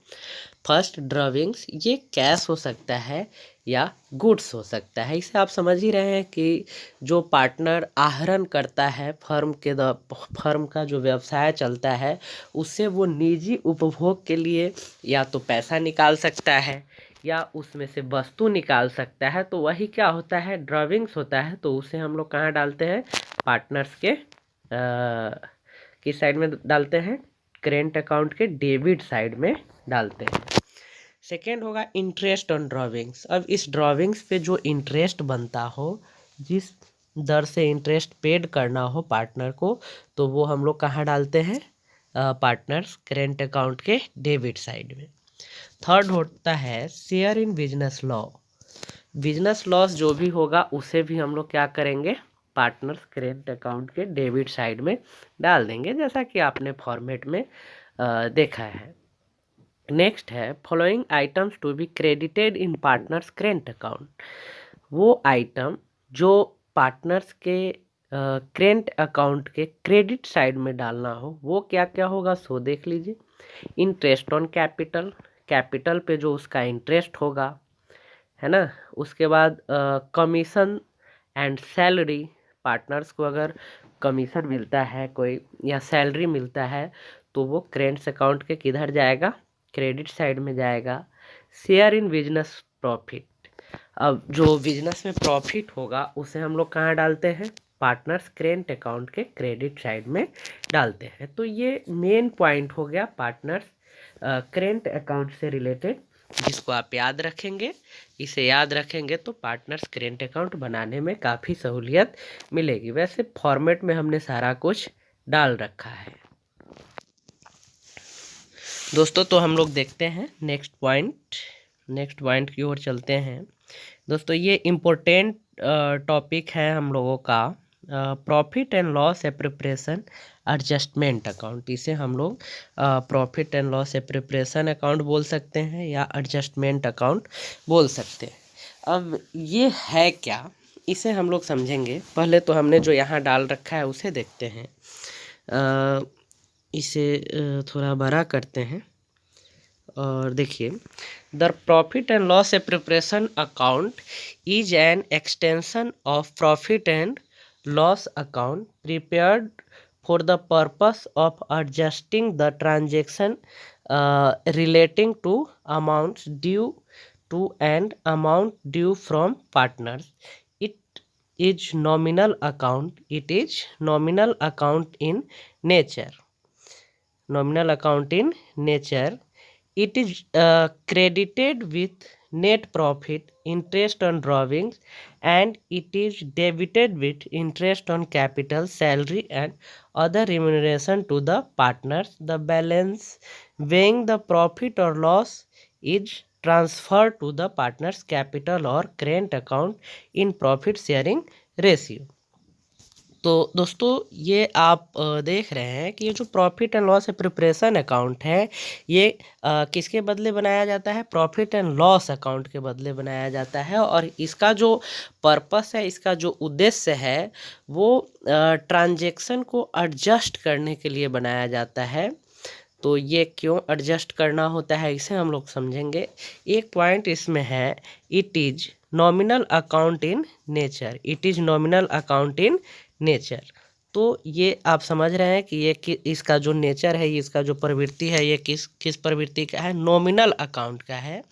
फर्स्ट ड्राविंग्स, ये कैश हो सकता है या गुड्स हो सकता है। इसे आप समझ ही रहे हैं कि जो पार्टनर आहरण करता है फर्म का जो व्यवसाय चलता है उससे वो निजी उपभोग के लिए या तो पैसा निकाल सकता है या उसमें से वस्तु निकाल सकता है, तो वही क्या होता है, ड्राविंग्स होता है। तो उसे हम लोग कहाँ डालते हैं, पार्टनर्स के किस साइड में डालते हैं, करेंट अकाउंट के डेबिट साइड में डालते हैं। सेकेंड होगा इंटरेस्ट ऑन ड्राविंग्स। अब इस ड्राविंग्स पे जो इंटरेस्ट बनता हो, जिस दर से इंटरेस्ट पेड करना हो पार्टनर को, तो वो हम लोग कहाँ डालते हैं, पार्टनर्स करेंट अकाउंट के डेबिट साइड में। थर्ड होता है share in business law. Business loss जो भी होगा उसे भी हम लोग क्या करेंगे, पार्टनर्स करेंट अकाउंट के डेबिट साइड में डाल देंगे, जैसा कि आपने फॉर्मेट में देखा है। नेक्स्ट है following items to be credited in partners current account. वो आइटम जो पार्टनर्स के करेंट अकाउंट के क्रेडिट साइड में डालना हो वो क्या क्या होगा, सो देख लीजिए। इंटरेस्ट ऑन कैपिटल, कैपिटल पे जो उसका इंटरेस्ट होगा, है ना। उसके बाद कमीशन एंड सैलरी, पार्टनर्स को अगर कमीशन मिलता है कोई या सैलरी मिलता है तो वो करेंट अकाउंट के किधर जाएगा, क्रेडिट साइड में जाएगा। शेयर इन बिजनेस प्रॉफिट, अब जो बिजनेस में प्रॉफिट होगा उसे हम लोग कहाँ डालते हैं, पार्टनर्स करेंट अकाउंट के क्रेडिट साइड में डालते हैं। तो ये मेन पॉइंट हो गया पार्टनर्स करेंट अकाउंट से रिलेटेड, जिसको आप याद रखेंगे। इसे याद रखेंगे तो पार्टनर्स करेंट अकाउंट बनाने में काफ़ी सहूलियत मिलेगी। वैसे फॉर्मेट में हमने सारा कुछ डाल रखा है दोस्तों। तो हम लोग देखते हैं नेक्स्ट पॉइंट की ओर चलते हैं दोस्तों। ये इम्पोर्टेंट टॉपिक है हम लोगों का, profit and loss appropriation adjustment account. इसे हम लोग profit and loss appropriation account बोल सकते हैं या एडजस्टमेंट अकाउंट बोल सकते हैं। अब ये है क्या, इसे हम लोग समझेंगे। पहले तो हमने जो यहाँ डाल रखा है उसे देखते हैं। इसे थोड़ा बड़ा करते हैं और देखिए, the profit and loss a preparation account is an extension of profit and loss account prepared for the purpose of adjusting the transaction relating to amounts due to and amount due from partners. It is nominal account. It is nominal account in nature. Nominal account in nature. It is credited with net profit, interest on drawings, and it is debited with interest on capital, salary, and other remuneration to the partners. The balance weighing the profit or loss is transferred to the partner's capital or current account in profit sharing ratio. तो दोस्तों, ये आप देख रहे हैं कि ये जो profit and loss preparation account है, ये किसके बदले बनाया जाता है? प्रॉफिट एंड लॉस अकाउंट के बदले बनाया जाता है। और इसका जो पर्पस है, इसका जो उद्देश्य है, वो ट्रांजैक्शन को एडजस्ट करने के लिए बनाया जाता है। तो ये क्यों एडजस्ट करना होता है, इसे हम लोग समझेंगे। एक पॉइंट इसमें है, it is nominal account in nature. It is nominal account in nature. तो ये आप समझ रहे हैं कि ये इसका जो नेचर है, इसका जो प्रवृत्ति है, ये किस प्रवृत्ति का है? नॉमिनल अकाउंट का है।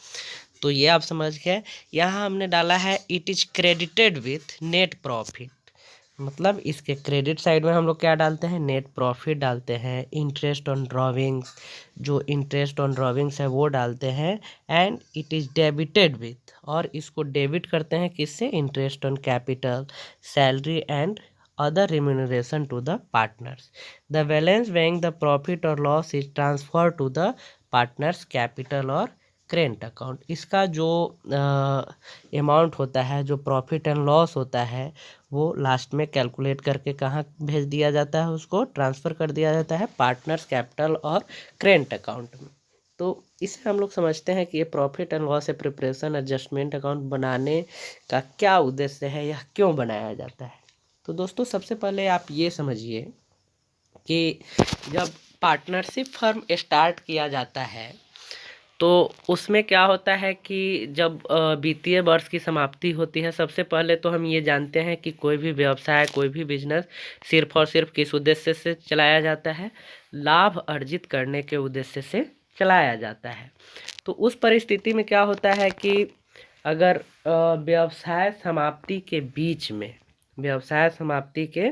तो ये आप समझ गए। यहाँ हमने डाला है it is credited with net profit, मतलब इसके क्रेडिट साइड में हम लोग क्या डालते हैं? नेट प्रॉफिट डालते हैं। इंटरेस्ट ऑन ड्राविंग्स, जो इंटरेस्ट ऑन ड्राविंग्स है वो डालते हैं। And it is debited with, और इसको डेबिट करते हैं किससे? Interest on capital, salary and other remuneration to the partners. The balance weighing the profit or loss is transferred to the partners capital or current account. इसका जो अमाउंट होता है, जो प्रॉफिट एंड लॉस होता है, वो लास्ट में कैलकुलेट करके कहाँ भेज दिया जाता है? उसको ट्रांसफ़र कर दिया जाता है पार्टनर्स कैपिटल और करेंट अकाउंट में। तो इसे हम लोग समझते हैं कि ये profit and loss preparation adjustment account बनाने का क्या उद्देश्य है, यह क्यों बनाया जाता है। तो दोस्तों, सबसे पहले आप ये समझिए कि जब पार्टनरशिप फर्म स्टार्ट किया जाता है, तो उसमें क्या होता है कि जब वित्तीय वर्ष की समाप्ति होती है, सबसे पहले तो हम ये जानते हैं कि कोई भी व्यवसाय, कोई भी बिजनेस सिर्फ और सिर्फ किस उद्देश्य से चलाया जाता है? लाभ अर्जित करने के उद्देश्य से चलाया जाता है। तो उस परिस्थिति में क्या होता है कि अगर व्यवसाय समाप्ति के बीच में, व्यवसाय समाप्ति के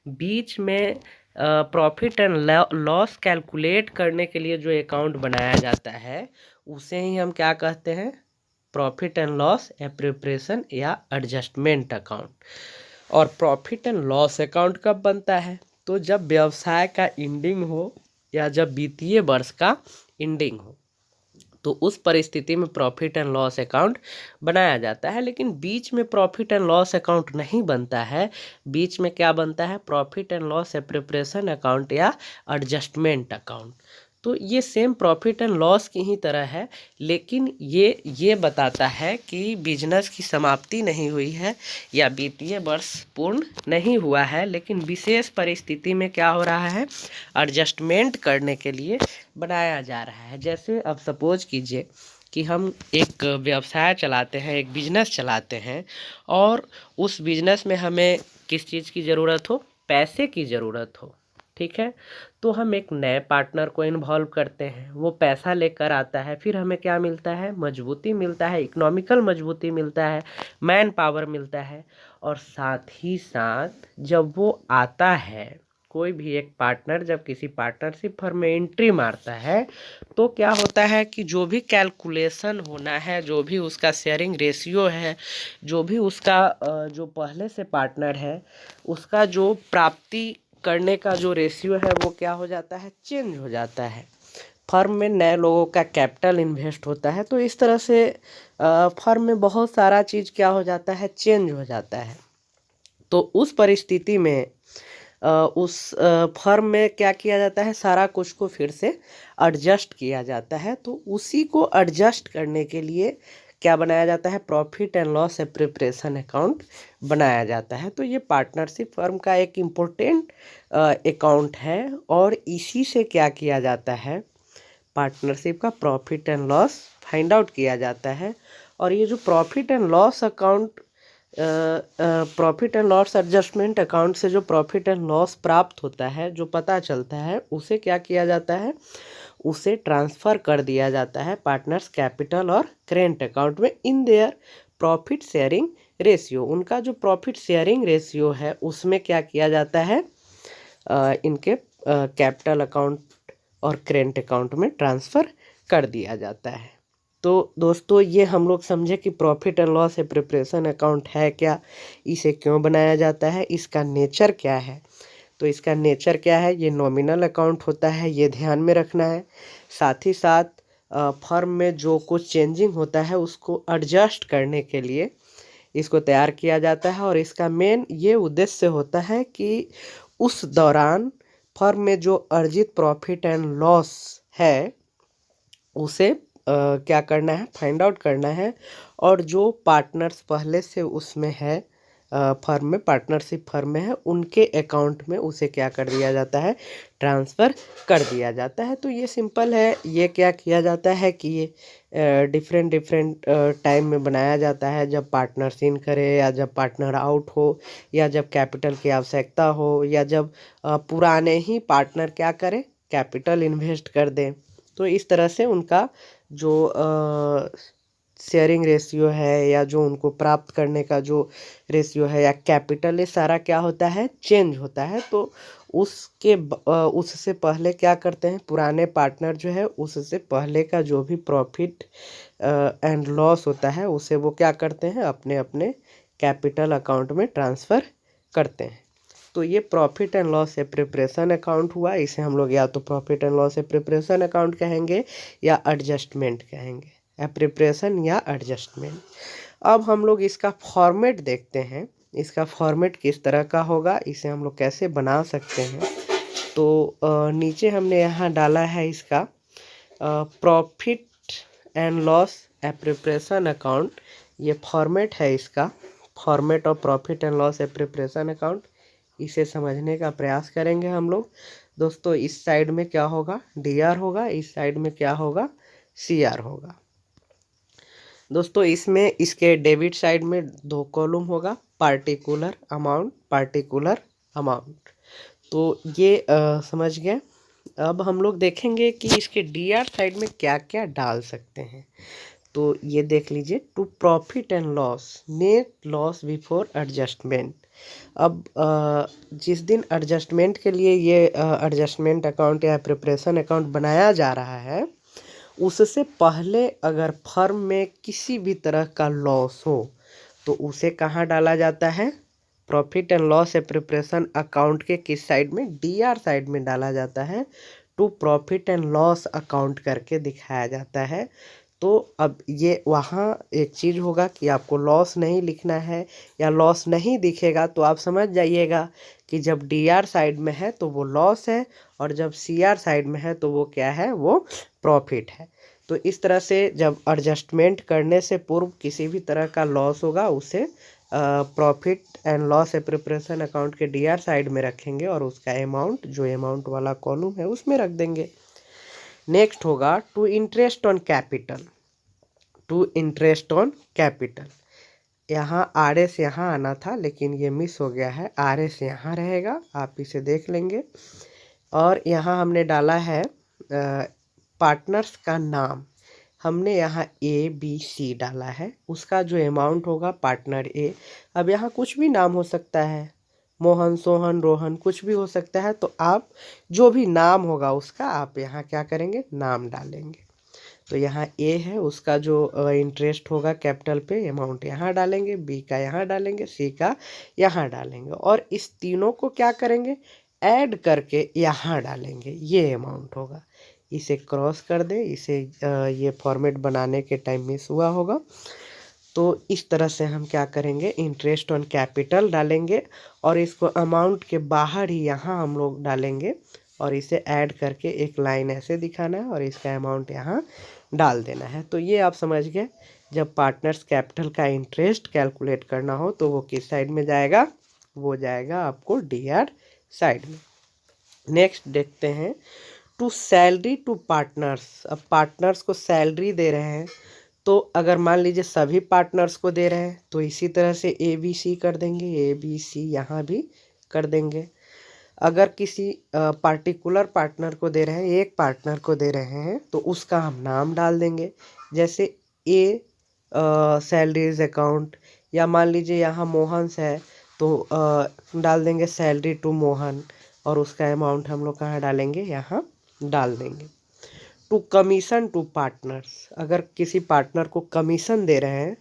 बीच में प्रॉफिट एंड लॉस कैलकुलेट करने के लिए जो अकाउंट बनाया जाता है, उसे ही हम क्या कहते हैं? प्रॉफिट एंड लॉस प्रिपरेशन या एडजस्टमेंट अकाउंट। और प्रॉफिट एंड लॉस अकाउंट कब बनता है? तो जब व्यवसाय का एंडिंग हो या जब वित्तीय वर्ष का एंडिंग हो, तो उस परिस्थिति में प्रॉफिट एंड लॉस अकाउंट बनाया जाता है। लेकिन बीच में प्रॉफिट एंड लॉस अकाउंट नहीं बनता है। बीच में क्या बनता है? Profit and loss preparation account या एडजस्टमेंट अकाउंट। तो ये सेम प्रॉफिट एंड लॉस की ही तरह है, लेकिन ये बताता है कि बिजनेस की समाप्ति नहीं हुई है या वित्तीय वर्ष पूर्ण नहीं हुआ है, लेकिन विशेष परिस्थिति में क्या हो रहा है? एडजस्टमेंट करने के लिए बनाया जा रहा है। जैसे अब सपोज कीजिए कि हम एक व्यवसाय चलाते हैं, एक बिजनेस चलाते हैं, और उस बिजनेस में हमें किस चीज़ की ज़रूरत हो? पैसे की ज़रूरत हो, ठीक है। तो हम एक नए पार्टनर को इन्वॉल्व करते हैं, वो पैसा लेकर आता है, फिर हमें क्या मिलता है? मजबूती मिलता है, इकोनॉमिकल मजबूती मिलता है, मैन पावर मिलता है। और साथ ही साथ जब वो आता है, कोई भी एक पार्टनर जब किसी पार्टनरशिप फर्म में एंट्री मारता है, तो क्या होता है कि जो भी कैलकुलेशन होना है, जो भी उसका शेयरिंग रेशियो है, जो भी उसका जो पहले से पार्टनर है, उसका जो प्राप्ति करने का जो रेशियो है, वो क्या हो जाता है? चेंज हो जाता है। फर्म में नए लोगों का कैपिटल इन्वेस्ट होता है, तो इस तरह से फर्म में बहुत सारा चीज़ क्या हो जाता है? चेंज हो जाता है। तो उस परिस्थिति में उस फर्म में क्या किया जाता है? सारा कुछ को फिर से एडजस्ट किया जाता है। तो उसी को एडजस्ट करने के लिए क्या बनाया जाता है? Profit and loss preparation account बनाया जाता है। तो ये पार्टनरशिप फर्म का एक इम्पोर्टेंट अकाउंट है और इसी से क्या किया जाता है, पार्टनरशिप का profit and loss find out किया जाता है। और ये जो profit and loss account, profit and loss adjustment account से जो प्रॉफिट एंड लॉस प्राप्त होता है, जो पता चलता है, उसे क्या किया जाता है, उसे ट्रांसफ़र कर दिया जाता है पार्टनर्स कैपिटल और करेंट अकाउंट में in their profit sharing ratio. उनका जो प्रॉफिट शेयरिंग रेशियो है उसमें क्या किया जाता है, इनके कैपिटल अकाउंट और करेंट अकाउंट में ट्रांसफ़र कर दिया जाता है। तो दोस्तों ये हम लोग समझे कि profit and loss a preparation account है क्या, इसे क्यों बनाया जाता है, इसका नेचर क्या है। तो इसका नेचर क्या है, ये नॉमिनल अकाउंट होता है, ये ध्यान में रखना है। साथ ही साथ फर्म में जो कुछ चेंजिंग होता है उसको एडजस्ट करने के लिए इसको तैयार किया जाता है। और इसका मेन ये उद्देश्य होता है कि उस दौरान फर्म में जो अर्जित प्रॉफिट एंड लॉस है उसे क्या करना है, फाइंड आउट करना है। और जो पार्टनर्स पहले से उसमें है, फर्म में, पार्टनरशिप फर्म में है, उनके अकाउंट में उसे क्या कर दिया जाता है, ट्रांसफ़र कर दिया जाता है। तो ये सिंपल है। ये क्या किया जाता है कि ये डिफरेंट टाइम में बनाया जाता है, जब पार्टनर्स इन करे या जब पार्टनर आउट हो या जब कैपिटल की आवश्यकता हो या जब पुराने ही पार्टनर क्या करें, कैपिटल इन्वेस्ट कर दें। तो इस तरह से उनका जो शेयरिंग रेशियो है या जो उनको प्राप्त करने का जो रेशियो है या कैपिटल, ये सारा क्या होता है, चेंज होता है। तो उससे पहले क्या करते हैं, पुराने पार्टनर जो है उससे पहले का जो भी प्रॉफिट एंड लॉस होता है उसे वो क्या करते हैं, अपने अपने कैपिटल अकाउंट में ट्रांसफ़र करते हैं। तो ये profit and loss a preparation account हुआ। इसे हम लोग या तो profit and loss a preparation account कहेंगे या एडजस्टमेंट कहेंगे, या प्रिपरेशन या एडजस्टमेंट। अब हम लोग इसका फॉर्मेट देखते हैं, इसका फॉर्मेट किस तरह का होगा, इसे हम लोग कैसे बना सकते हैं। तो नीचे हमने यहाँ डाला है इसका profit and loss a preparation account, ये फॉर्मेट है इसका, format of profit and loss a preparation account. इसे समझने का प्रयास करेंगे हम लोग। दोस्तों इस साइड में क्या होगा, DR होगा, इस साइड में क्या होगा, CR होगा। दोस्तों इसमें इसके डेबिट साइड में 2 कॉलम होगा, पार्टिकुलर अमाउंट, पार्टिकुलर अमाउंट। तो ये समझ गए। अब हम लोग देखेंगे कि इसके DR साइड में क्या क्या डाल सकते हैं। तो ये देख लीजिए, to profit and loss, net loss before adjustment. अब जिस दिन एडजस्टमेंट के लिए ये एडजस्टमेंट अकाउंट या प्रिपरेशन अकाउंट बनाया जा रहा है, उससे पहले अगर फर्म में किसी भी तरह का लॉस हो तो उसे कहाँ डाला जाता है, profit and loss a preparation account के किस साइड में, DR साइड में डाला जाता है। To profit and loss account करके दिखाया जाता है। तो अब ये वहाँ एक चीज़ होगा कि आपको लॉस नहीं लिखना है या लॉस नहीं दिखेगा, तो आप समझ जाइएगा कि जब DR साइड में है तो वो लॉस है और जब CR साइड में है तो वो क्या है, वो प्रॉफिट है। तो इस तरह से जब एडजस्टमेंट करने से पूर्व किसी भी तरह का लॉस होगा उसे profit and loss a preparation account के DR साइड में रखेंगे और उसका अमाउंट, जो अमाउंट वाला कॉलम है, उसमें रख देंगे। नेक्स्ट होगा to interest on capital, to interest on capital. यहाँ RS यहाँ आना था लेकिन ये मिस हो गया है, RS यहाँ रहेगा, आप इसे देख लेंगे। और यहाँ हमने डाला है पार्टनर्स का नाम, हमने यहाँ ABC डाला है, उसका जो अमाउंट होगा पार्टनर A। अब यहाँ कुछ भी नाम हो सकता है, मोहन, सोहन, रोहन, कुछ भी हो सकता है। तो आप जो भी नाम होगा उसका आप यहाँ क्या करेंगे, नाम डालेंगे। तो यहाँ A है, उसका जो इंटरेस्ट होगा कैपिटल पे, अमाउंट यहाँ डालेंगे, B का यहाँ डालेंगे, C का यहाँ डालेंगे और इस तीनों को क्या करेंगे, ऐड करके यहाँ डालेंगे, ये अमाउंट होगा। इसे क्रॉस कर दें, इसे ये फॉर्मेट बनाने के टाइम मिस हुआ होगा। तो इस तरह से हम क्या करेंगे, इंटरेस्ट ऑन कैपिटल डालेंगे और इसको अमाउंट के बाहर ही यहाँ हम लोग डालेंगे और इसे ऐड करके एक लाइन ऐसे दिखाना है और इसका अमाउंट यहाँ डाल देना है। तो ये आप समझ गए। जब पार्टनर्स कैपिटल का इंटरेस्ट कैलकुलेट करना हो तो वो किस साइड में जाएगा, वो जाएगा आपको DR साइड में। नेक्स्ट देखते हैं टू सैलरी टू पार्टनर्स। अब पार्टनर्स को सैलरी दे रहे हैं, तो अगर मान लीजिए सभी पार्टनर्स को दे रहे हैं तो इसी तरह से ABC कर देंगे, ABC यहाँ भी कर देंगे। अगर किसी पार्टिकुलर पार्टनर को दे रहे हैं, एक पार्टनर को दे रहे हैं, तो उसका हम नाम डाल देंगे। जैसे A सैलरीज अकाउंट, या मान लीजिए यहाँ मोहन्स है तो डाल देंगे सैलरी टू मोहन, और उसका अमाउंट हम लोग कहाँ डालेंगे, यहाँ डाल देंगे। टू कमीशन टू पार्टनर्स, अगर किसी पार्टनर को कमीशन दे रहे हैं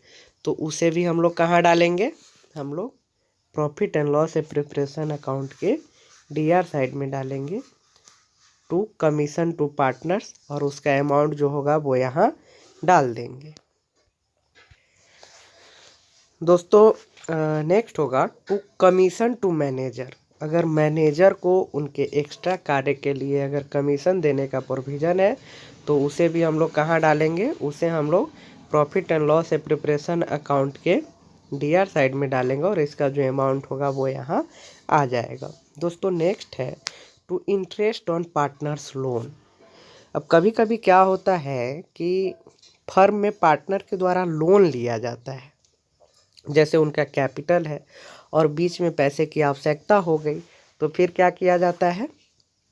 तो उसे भी हम लोग कहाँ डालेंगे, हम लोग profit and loss a preparation account के DR साइड में डालेंगे। टू कमीशन टू पार्टनर्स, और उसका अमाउंट जो होगा वो यहाँ डाल देंगे। दोस्तों नेक्स्ट होगा टू कमीशन टू मैनेजर। अगर मैनेजर को उनके एक्स्ट्रा कार्य के लिए अगर कमीशन देने का प्रोविज़न है तो उसे भी हम लोग कहाँ डालेंगे, उसे हम लोग profit and loss a preparation account के DR साइड में डालेंगे, और इसका जो अमाउंट होगा वो यहाँ आ जाएगा। दोस्तों नेक्स्ट है to interest on partners loan. अब कभी कभी क्या होता है कि फर्म में पार्टनर के द्वारा लोन लिया जाता है, जैसे उनका कैपिटल है और बीच में पैसे की आवश्यकता हो गई, तो फिर क्या किया जाता है,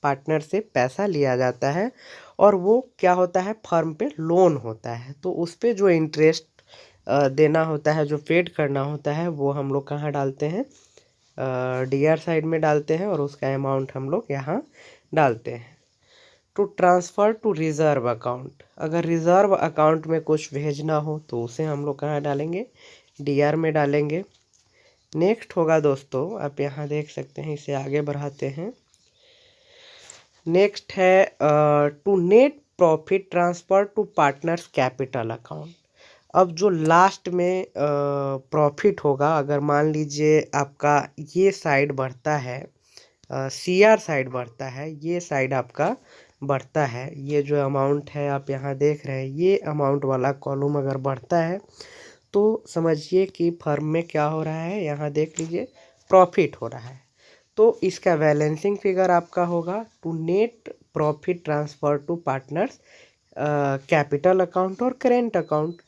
पार्टनर से पैसा लिया जाता है, और वो क्या होता है, फर्म पे लोन होता है, तो उस पे जो इंटरेस्ट देना होता है, जो पेड करना होता है, वो हम लोग कहाँ डालते हैं, DR साइड में डालते हैं, और उसका अमाउंट हम लोग यहाँ डालते हैं। To transfer to reserve account, अगर रिज़र्व अकाउंट में कुछ भेजना हो तो उसे हम लोग कहाँ डालेंगे, DR में डालेंगे। नेक्स्ट होगा दोस्तों, आप यहाँ देख सकते हैं, इसे आगे बढ़ाते हैं। नेक्स्ट है to net profit transfer to partners capital account. अब जो लास्ट में प्रॉफिट होगा, अगर मान लीजिए आपका ये साइड बढ़ता है, CR साइड बढ़ता है, ये साइड आपका बढ़ता है, ये जो अमाउंट है आप यहाँ देख रहे हैं, ये अमाउंट वाला कॉलम अगर बढ़ता है तो समझिए कि फर्म में क्या हो रहा है, यहाँ देख लीजिए प्रॉफिट हो रहा है। तो इसका बैलेंसिंग फिगर आपका होगा to net profit transfer to partners capital account और करेंट अकाउंट।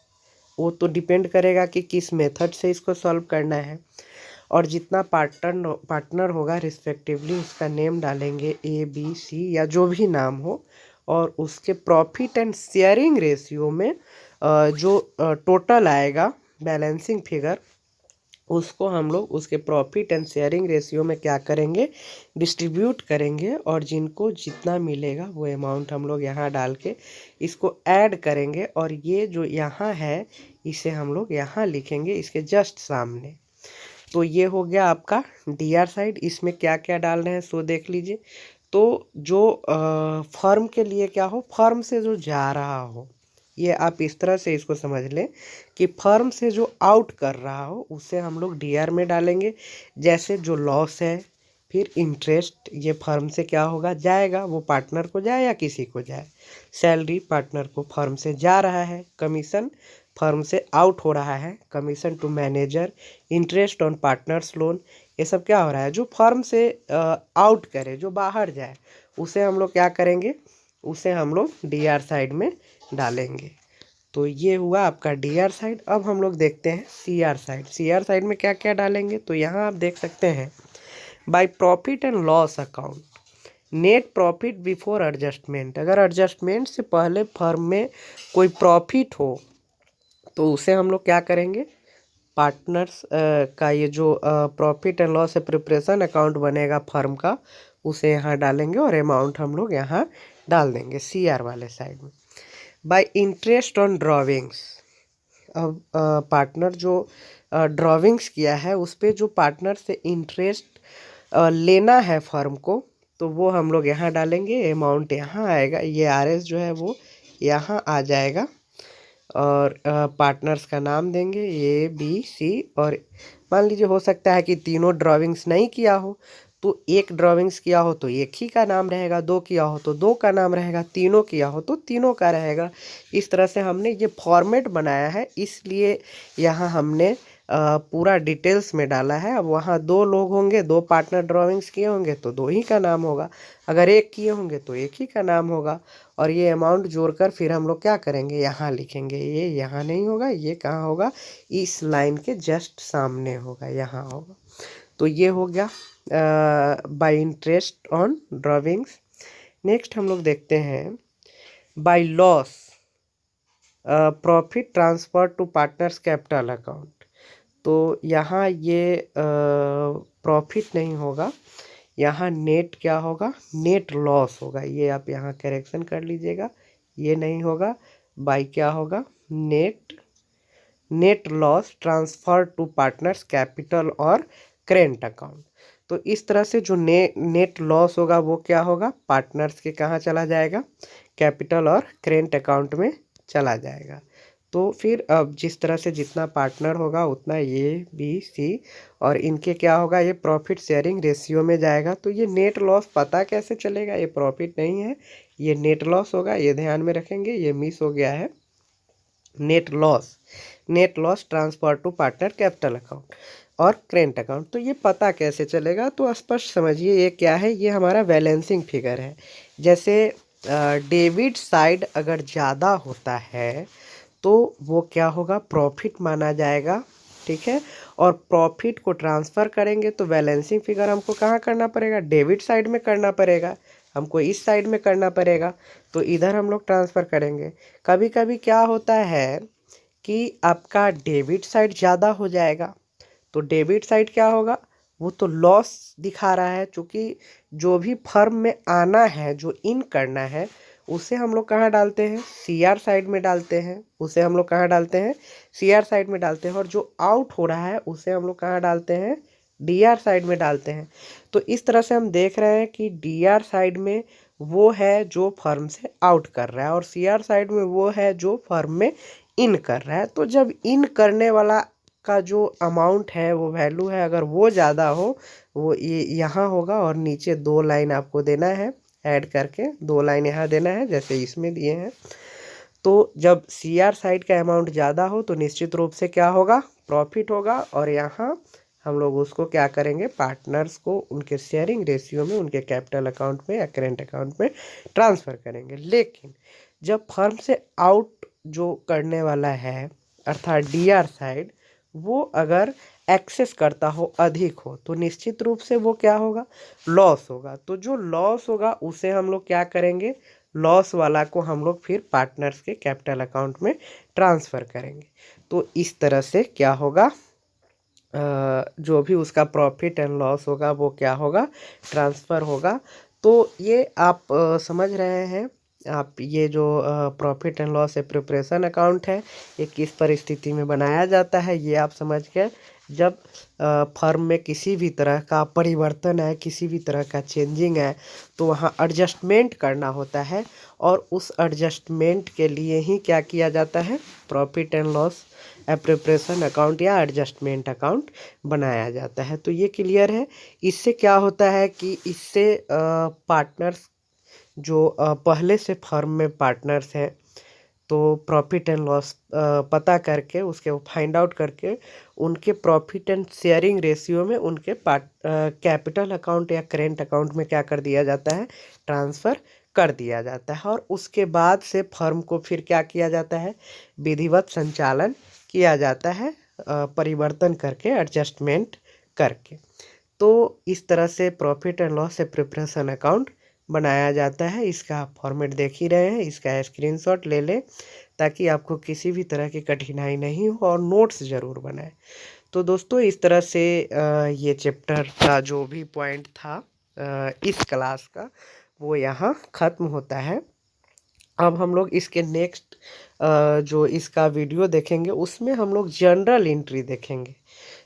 वो तो डिपेंड करेगा कि किस मेथड से इसको सॉल्व करना है, और जितना पार्टनर होगा रिस्पेक्टिवली उसका नेम डालेंगे ABC या जो भी नाम हो, और उसके प्रॉफिट एंड शेयरिंग रेशियो में जो टोटल आएगा बैलेंसिंग फिगर, उसको हम लोग उसके प्रॉफिट एंड शेयरिंग रेशियो में क्या करेंगे, डिस्ट्रीब्यूट करेंगे, और जिनको जितना मिलेगा वो अमाउंट हम लोग यहाँ डाल के इसको ऐड करेंगे, और ये जो यहाँ है इसे हम लोग यहाँ लिखेंगे इसके जस्ट सामने। तो ये हो गया आपका DR साइड। इसमें क्या क्या डाल रहे हैं सो देख लीजिए। तो जो फर्म के लिए क्या हो, फर्म से जो जा रहा हो, ये आप इस तरह से इसको समझ लें कि फर्म से जो आउट कर रहा हो उसे हम लोग DR में डालेंगे। जैसे जो लॉस है, फिर इंटरेस्ट, ये फर्म से क्या होगा, जाएगा, वो पार्टनर को जाए या किसी को जाए। सैलरी पार्टनर को फर्म से जा रहा है, कमीशन फर्म से आउट हो रहा है, commission to manager, interest on partners loan, ये सब क्या हो रहा है, जो फर्म से आउट करे, जो बाहर जाए, उसे हम लोग क्या करेंगे, उसे हम लोग DR साइड में डालेंगे। तो ये हुआ आपका DR साइड। अब हम लोग देखते हैं CR साइड। CR साइड में क्या क्या डालेंगे, तो यहाँ आप देख सकते हैं by profit and loss account, net profit before adjustment. अगर एडजस्टमेंट से पहले फर्म में कोई प्रॉफिट हो तो उसे हम लोग क्या करेंगे, पार्टनर्स का ये जो profit and loss preparation account बनेगा फर्म का, उसे यहाँ डालेंगे, और अमाउंट हम लोग यहाँ डाल देंगे CR वाले साइड में। बाय इंटरेस्ट ऑन ड्रॉविंग्स, अब पार्टनर जो ड्रॉविंग्स किया है उस पर जो पार्टनर से इंटरेस्ट लेना है फर्म को, तो वो हम लोग यहाँ डालेंगे, अमाउंट यहाँ आएगा, ये RS जो है वो यहाँ आ जाएगा, और पार्टनर्स का नाम देंगे ABC। और मान लीजिए हो सकता है कि तीनों ड्राविंग्स नहीं किया हो, तो एक ड्राविंग्स किया हो तो एक ही का नाम रहेगा, दो किया हो तो दो का नाम रहेगा, तीनों किया हो तो तीनों का रहेगा। इस तरह से हमने ये फॉर्मेट बनाया है, इसलिए यहाँ हमने पूरा डिटेल्स में डाला है। अब वहाँ 2 लोग होंगे, 2 पार्टनर ड्राइंग्स किए होंगे तो 2 ही का नाम होगा, अगर 1 किए होंगे तो 1 ही का नाम होगा। और ये अमाउंट जोड़कर फिर हम लोग क्या करेंगे, यहाँ लिखेंगे। ये यहाँ नहीं होगा, ये कहाँ होगा, इस लाइन के जस्ट सामने होगा, यहाँ होगा। तो ये हो गया by interest on drawings. Next हम लोग देखते हैं by loss profit transfer to partners capital account. तो यहाँ ये प्रॉफिट नहीं होगा, यहाँ नेट क्या होगा, नेट लॉस होगा। ये आप यहाँ करेक्शन कर लीजिएगा, ये नहीं होगा। बाय क्या होगा, net loss transfer to partners capital और करेंट अकाउंट। तो इस तरह से जो नेट लॉस होगा वो क्या होगा, पार्टनर्स के कहाँ चला जाएगा, कैपिटल और करेंट अकाउंट में चला जाएगा। तो फिर अब जिस तरह से जितना पार्टनर होगा उतना ए बी सी और इनके क्या होगा, ये प्रॉफिट शेयरिंग रेशियो में जाएगा। तो ये नेट लॉस पता कैसे चलेगा, ये प्रॉफिट नहीं है, ये नेट लॉस होगा, ये ध्यान में रखेंगे, ये मिस हो गया है। Net loss transfer to partner capital account और करेंट अकाउंट। तो ये पता कैसे चलेगा, तो स्पष्ट समझिए ये क्या है, ये हमारा बैलेंसिंग फिगर है। जैसे डेबिट साइड अगर ज़्यादा होता है तो वो क्या होगा, प्रॉफिट माना जाएगा, ठीक है। और प्रॉफिट को ट्रांसफ़र करेंगे तो बैलेंसिंग फिगर हमको कहाँ करना पड़ेगा, डेबिट साइड में करना पड़ेगा, हमको इस साइड में करना पड़ेगा। तो इधर हम लोग ट्रांसफ़र करेंगे। कभी कभी क्या होता है कि आपका डेबिट साइड ज़्यादा हो जाएगा, तो डेबिट साइड क्या होगा, वो तो लॉस दिखा रहा है, क्योंकि जो भी फर्म में आना है, जो इन करना है, उसे हम लोग कहाँ डालते हैं, सीआर साइड में डालते हैं। उसे हम लोग कहाँ डालते हैं, सीआर साइड में डालते हैं। और जो आउट हो रहा है उसे हम लोग कहाँ डालते हैं, डीआर साइड में डालते हैं। तो इस तरह से हम देख रहे हैं कि डीआर साइड में वो है जो फर्म से आउट कर रहा है और सीआर साइड में वो है जो फर्म में इन कर रहा है। तो जब इन करने वाला का जो अमाउंट है, वो वैल्यू है, अगर वो ज़्यादा हो, वो ये यहाँ होगा और नीचे 2 लाइन आपको देना है, ऐड करके 2 लाइन यहाँ देना है जैसे इसमें दिए हैं। तो जब सीआर साइड का अमाउंट ज़्यादा हो तो निश्चित रूप से क्या होगा, प्रॉफिट होगा। और यहाँ हम लोग उसको क्या करेंगे, पार्टनर्स को उनके शेयरिंग रेशियो में, उनके कैपिटल अकाउंट में या करेंट अकाउंट में ट्रांसफ़र करेंगे। लेकिन जब फर्म से आउट जो करने वाला है, अर्थात डीआर साइड, वो अगर एक्सेस करता हो, अधिक हो, तो निश्चित रूप से वो क्या होगा, लॉस होगा। तो जो लॉस होगा उसे हम लोग क्या करेंगे, लॉस वाला को हम लोग फिर पार्टनर्स के कैपिटल अकाउंट में ट्रांसफ़र करेंगे। तो इस तरह से क्या होगा, जो भी उसका प्रॉफिट एंड लॉस होगा वो क्या होगा, ट्रांसफ़र होगा। तो ये आप समझ रहे हैं। आप ये जो profit and loss appropriation account है, ये किस परिस्थिति में बनाया जाता है, ये आप समझ गए। जब फर्म में किसी भी तरह का परिवर्तन है, किसी भी तरह का चेंजिंग है, तो वहाँ एडजस्टमेंट करना होता है और उस एडजस्टमेंट के लिए ही क्या किया जाता है, profit and loss appropriation account या एडजस्टमेंट अकाउंट बनाया जाता है। तो ये क्लियर है। इससे क्या होता है कि इससे पार्टनर्स जो पहले से फर्म में पार्टनर्स हैं, तो प्रॉफिट एंड लॉस पता करके उसके फाइंड आउट करके उनके प्रॉफिट एंड शेयरिंग रेशियो में उनके कैपिटल अकाउंट या करेंट अकाउंट में क्या कर दिया जाता है, ट्रांसफ़र कर दिया जाता है। और उसके बाद से फर्म को फिर क्या किया जाता है, विधिवत संचालन किया जाता है, परिवर्तन करके, एडजस्टमेंट करके। तो इस तरह से profit and loss appropriation account बनाया जाता है। इसका आप फॉर्मेट देख ही रहे हैं, इसका स्क्रीनशॉट ले लें ताकि आपको किसी भी तरह की कठिनाई नहीं हो, और नोट्स ज़रूर बनाएं। तो दोस्तों इस तरह से ये चैप्टर का जो भी पॉइंट था इस क्लास का, वो यहाँ ख़त्म होता है। अब हम लोग इसके नेक्स्ट जो इसका वीडियो देखेंगे उसमें हम लोग जनरल एंट्री देखेंगे,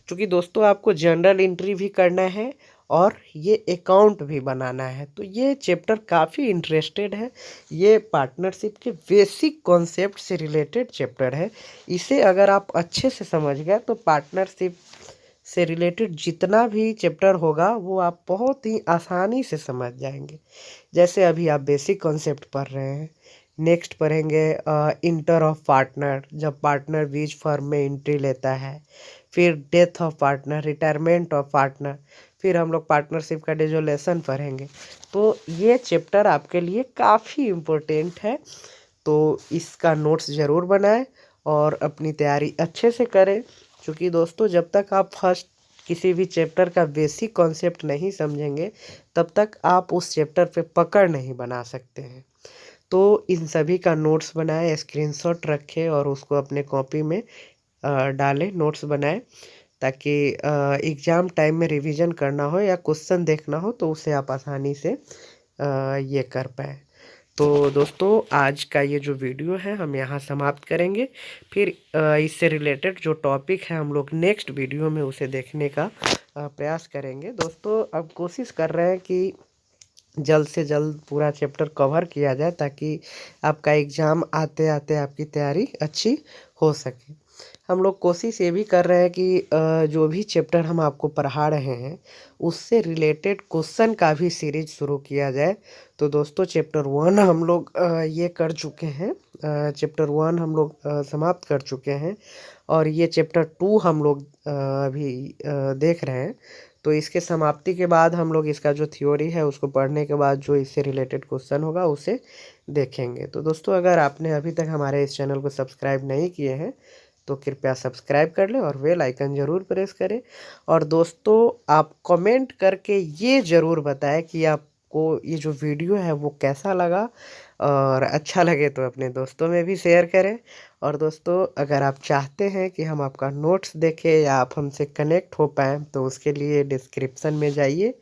क्योंकि दोस्तों आपको जनरल एंट्री भी करना है और ये अकाउंट भी बनाना है। तो ये चैप्टर काफ़ी इंटरेस्टेड है, ये पार्टनरशिप के बेसिक कॉन्सेप्ट से रिलेटेड चैप्टर है। इसे अगर आप अच्छे से समझ गए तो पार्टनरशिप से रिलेटेड जितना भी चैप्टर होगा वो आप बहुत ही आसानी से समझ जाएंगे। जैसे अभी आप बेसिक कॉन्सेप्ट पढ़ रहे हैं, नेक्स्ट पढ़ेंगे इंटर ऑफ पार्टनर, जब पार्टनर बीच फर्म में एंट्री लेता है। फिर death of partner, retirement of partner, फिर हम लोग पार्टनरशिप का डिसोल्यूशन पढ़ेंगे। तो ये चैप्टर आपके लिए काफ़ी इम्पोर्टेंट है, तो इसका नोट्स ज़रूर बनाएं और अपनी तैयारी अच्छे से करें। क्योंकि दोस्तों जब तक आप फर्स्ट किसी भी चैप्टर का बेसिक कॉन्सेप्ट नहीं समझेंगे तब तक आप उस चैप्टर पे पकड़ नहीं बना सकते हैं। तो इन सभी का नोट्स बनाएं, स्क्रीनशॉट रखें और उसको अपने कॉपी में डालें, नोट्स बनाएं, ताकि एग्ज़ाम टाइम में रिवीजन करना हो या क्वेश्चन देखना हो तो उसे आप आसानी से ये कर पाएँ। तो दोस्तों आज का ये जो वीडियो है हम यहाँ समाप्त करेंगे। फिर इससे रिलेटेड जो टॉपिक है हम लोग नेक्स्ट वीडियो में उसे देखने का प्रयास करेंगे। दोस्तों अब कोशिश कर रहे हैं कि जल्द से जल्द पूरा चैप्टर कवर किया जाए ताकि आपका एग्ज़ाम आते आते आपकी तैयारी अच्छी हो सके। हम लोग कोशिश ये भी कर रहे हैं कि जो भी चैप्टर हम आपको पढ़ा रहे हैं उससे रिलेटेड क्वेश्चन का भी सीरीज शुरू किया जाए। तो दोस्तों चैप्टर 1 हम लोग ये कर चुके हैं, चैप्टर 1 हम लोग समाप्त कर चुके हैं और ये चैप्टर 2 हम लोग अभी देख रहे हैं। तो इसके समाप्ति के बाद हम लोग इसका जो थ्योरी है उसको पढ़ने के बाद जो इससे रिलेटेड क्वेश्चन होगा उसे देखेंगे। तो दोस्तों अगर आपने अभी तक हमारे इस चैनल को सब्सक्राइब नहीं किए हैं तो कृपया सब्सक्राइब कर लें और बेल आइकन ज़रूर प्रेस करें। और दोस्तों आप कमेंट करके ये ज़रूर बताएं कि आपको ये जो वीडियो है वो कैसा लगा, और अच्छा लगे तो अपने दोस्तों में भी शेयर करें। और दोस्तों अगर आप चाहते हैं कि हम आपका नोट्स देखें या आप हमसे कनेक्ट हो पाएँ तो उसके लिए डिस्क्रिप्शन में जाइए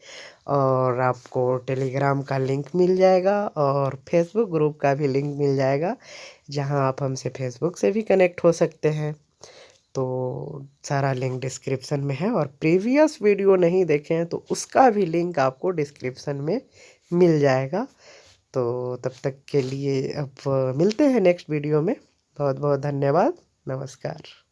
और आपको टेलीग्राम का लिंक मिल जाएगा और फेसबुक ग्रुप का भी लिंक मिल जाएगा, जहां आप हमसे फेसबुक से भी कनेक्ट हो सकते हैं। तो सारा लिंक डिस्क्रिप्शन में है और प्रीवियस वीडियो नहीं देखे हैं तो उसका भी लिंक आपको डिस्क्रिप्शन में मिल जाएगा। तो तब तक के लिए अब मिलते हैं नेक्स्ट वीडियो में। बहुत बहुत धन्यवाद। नमस्कार।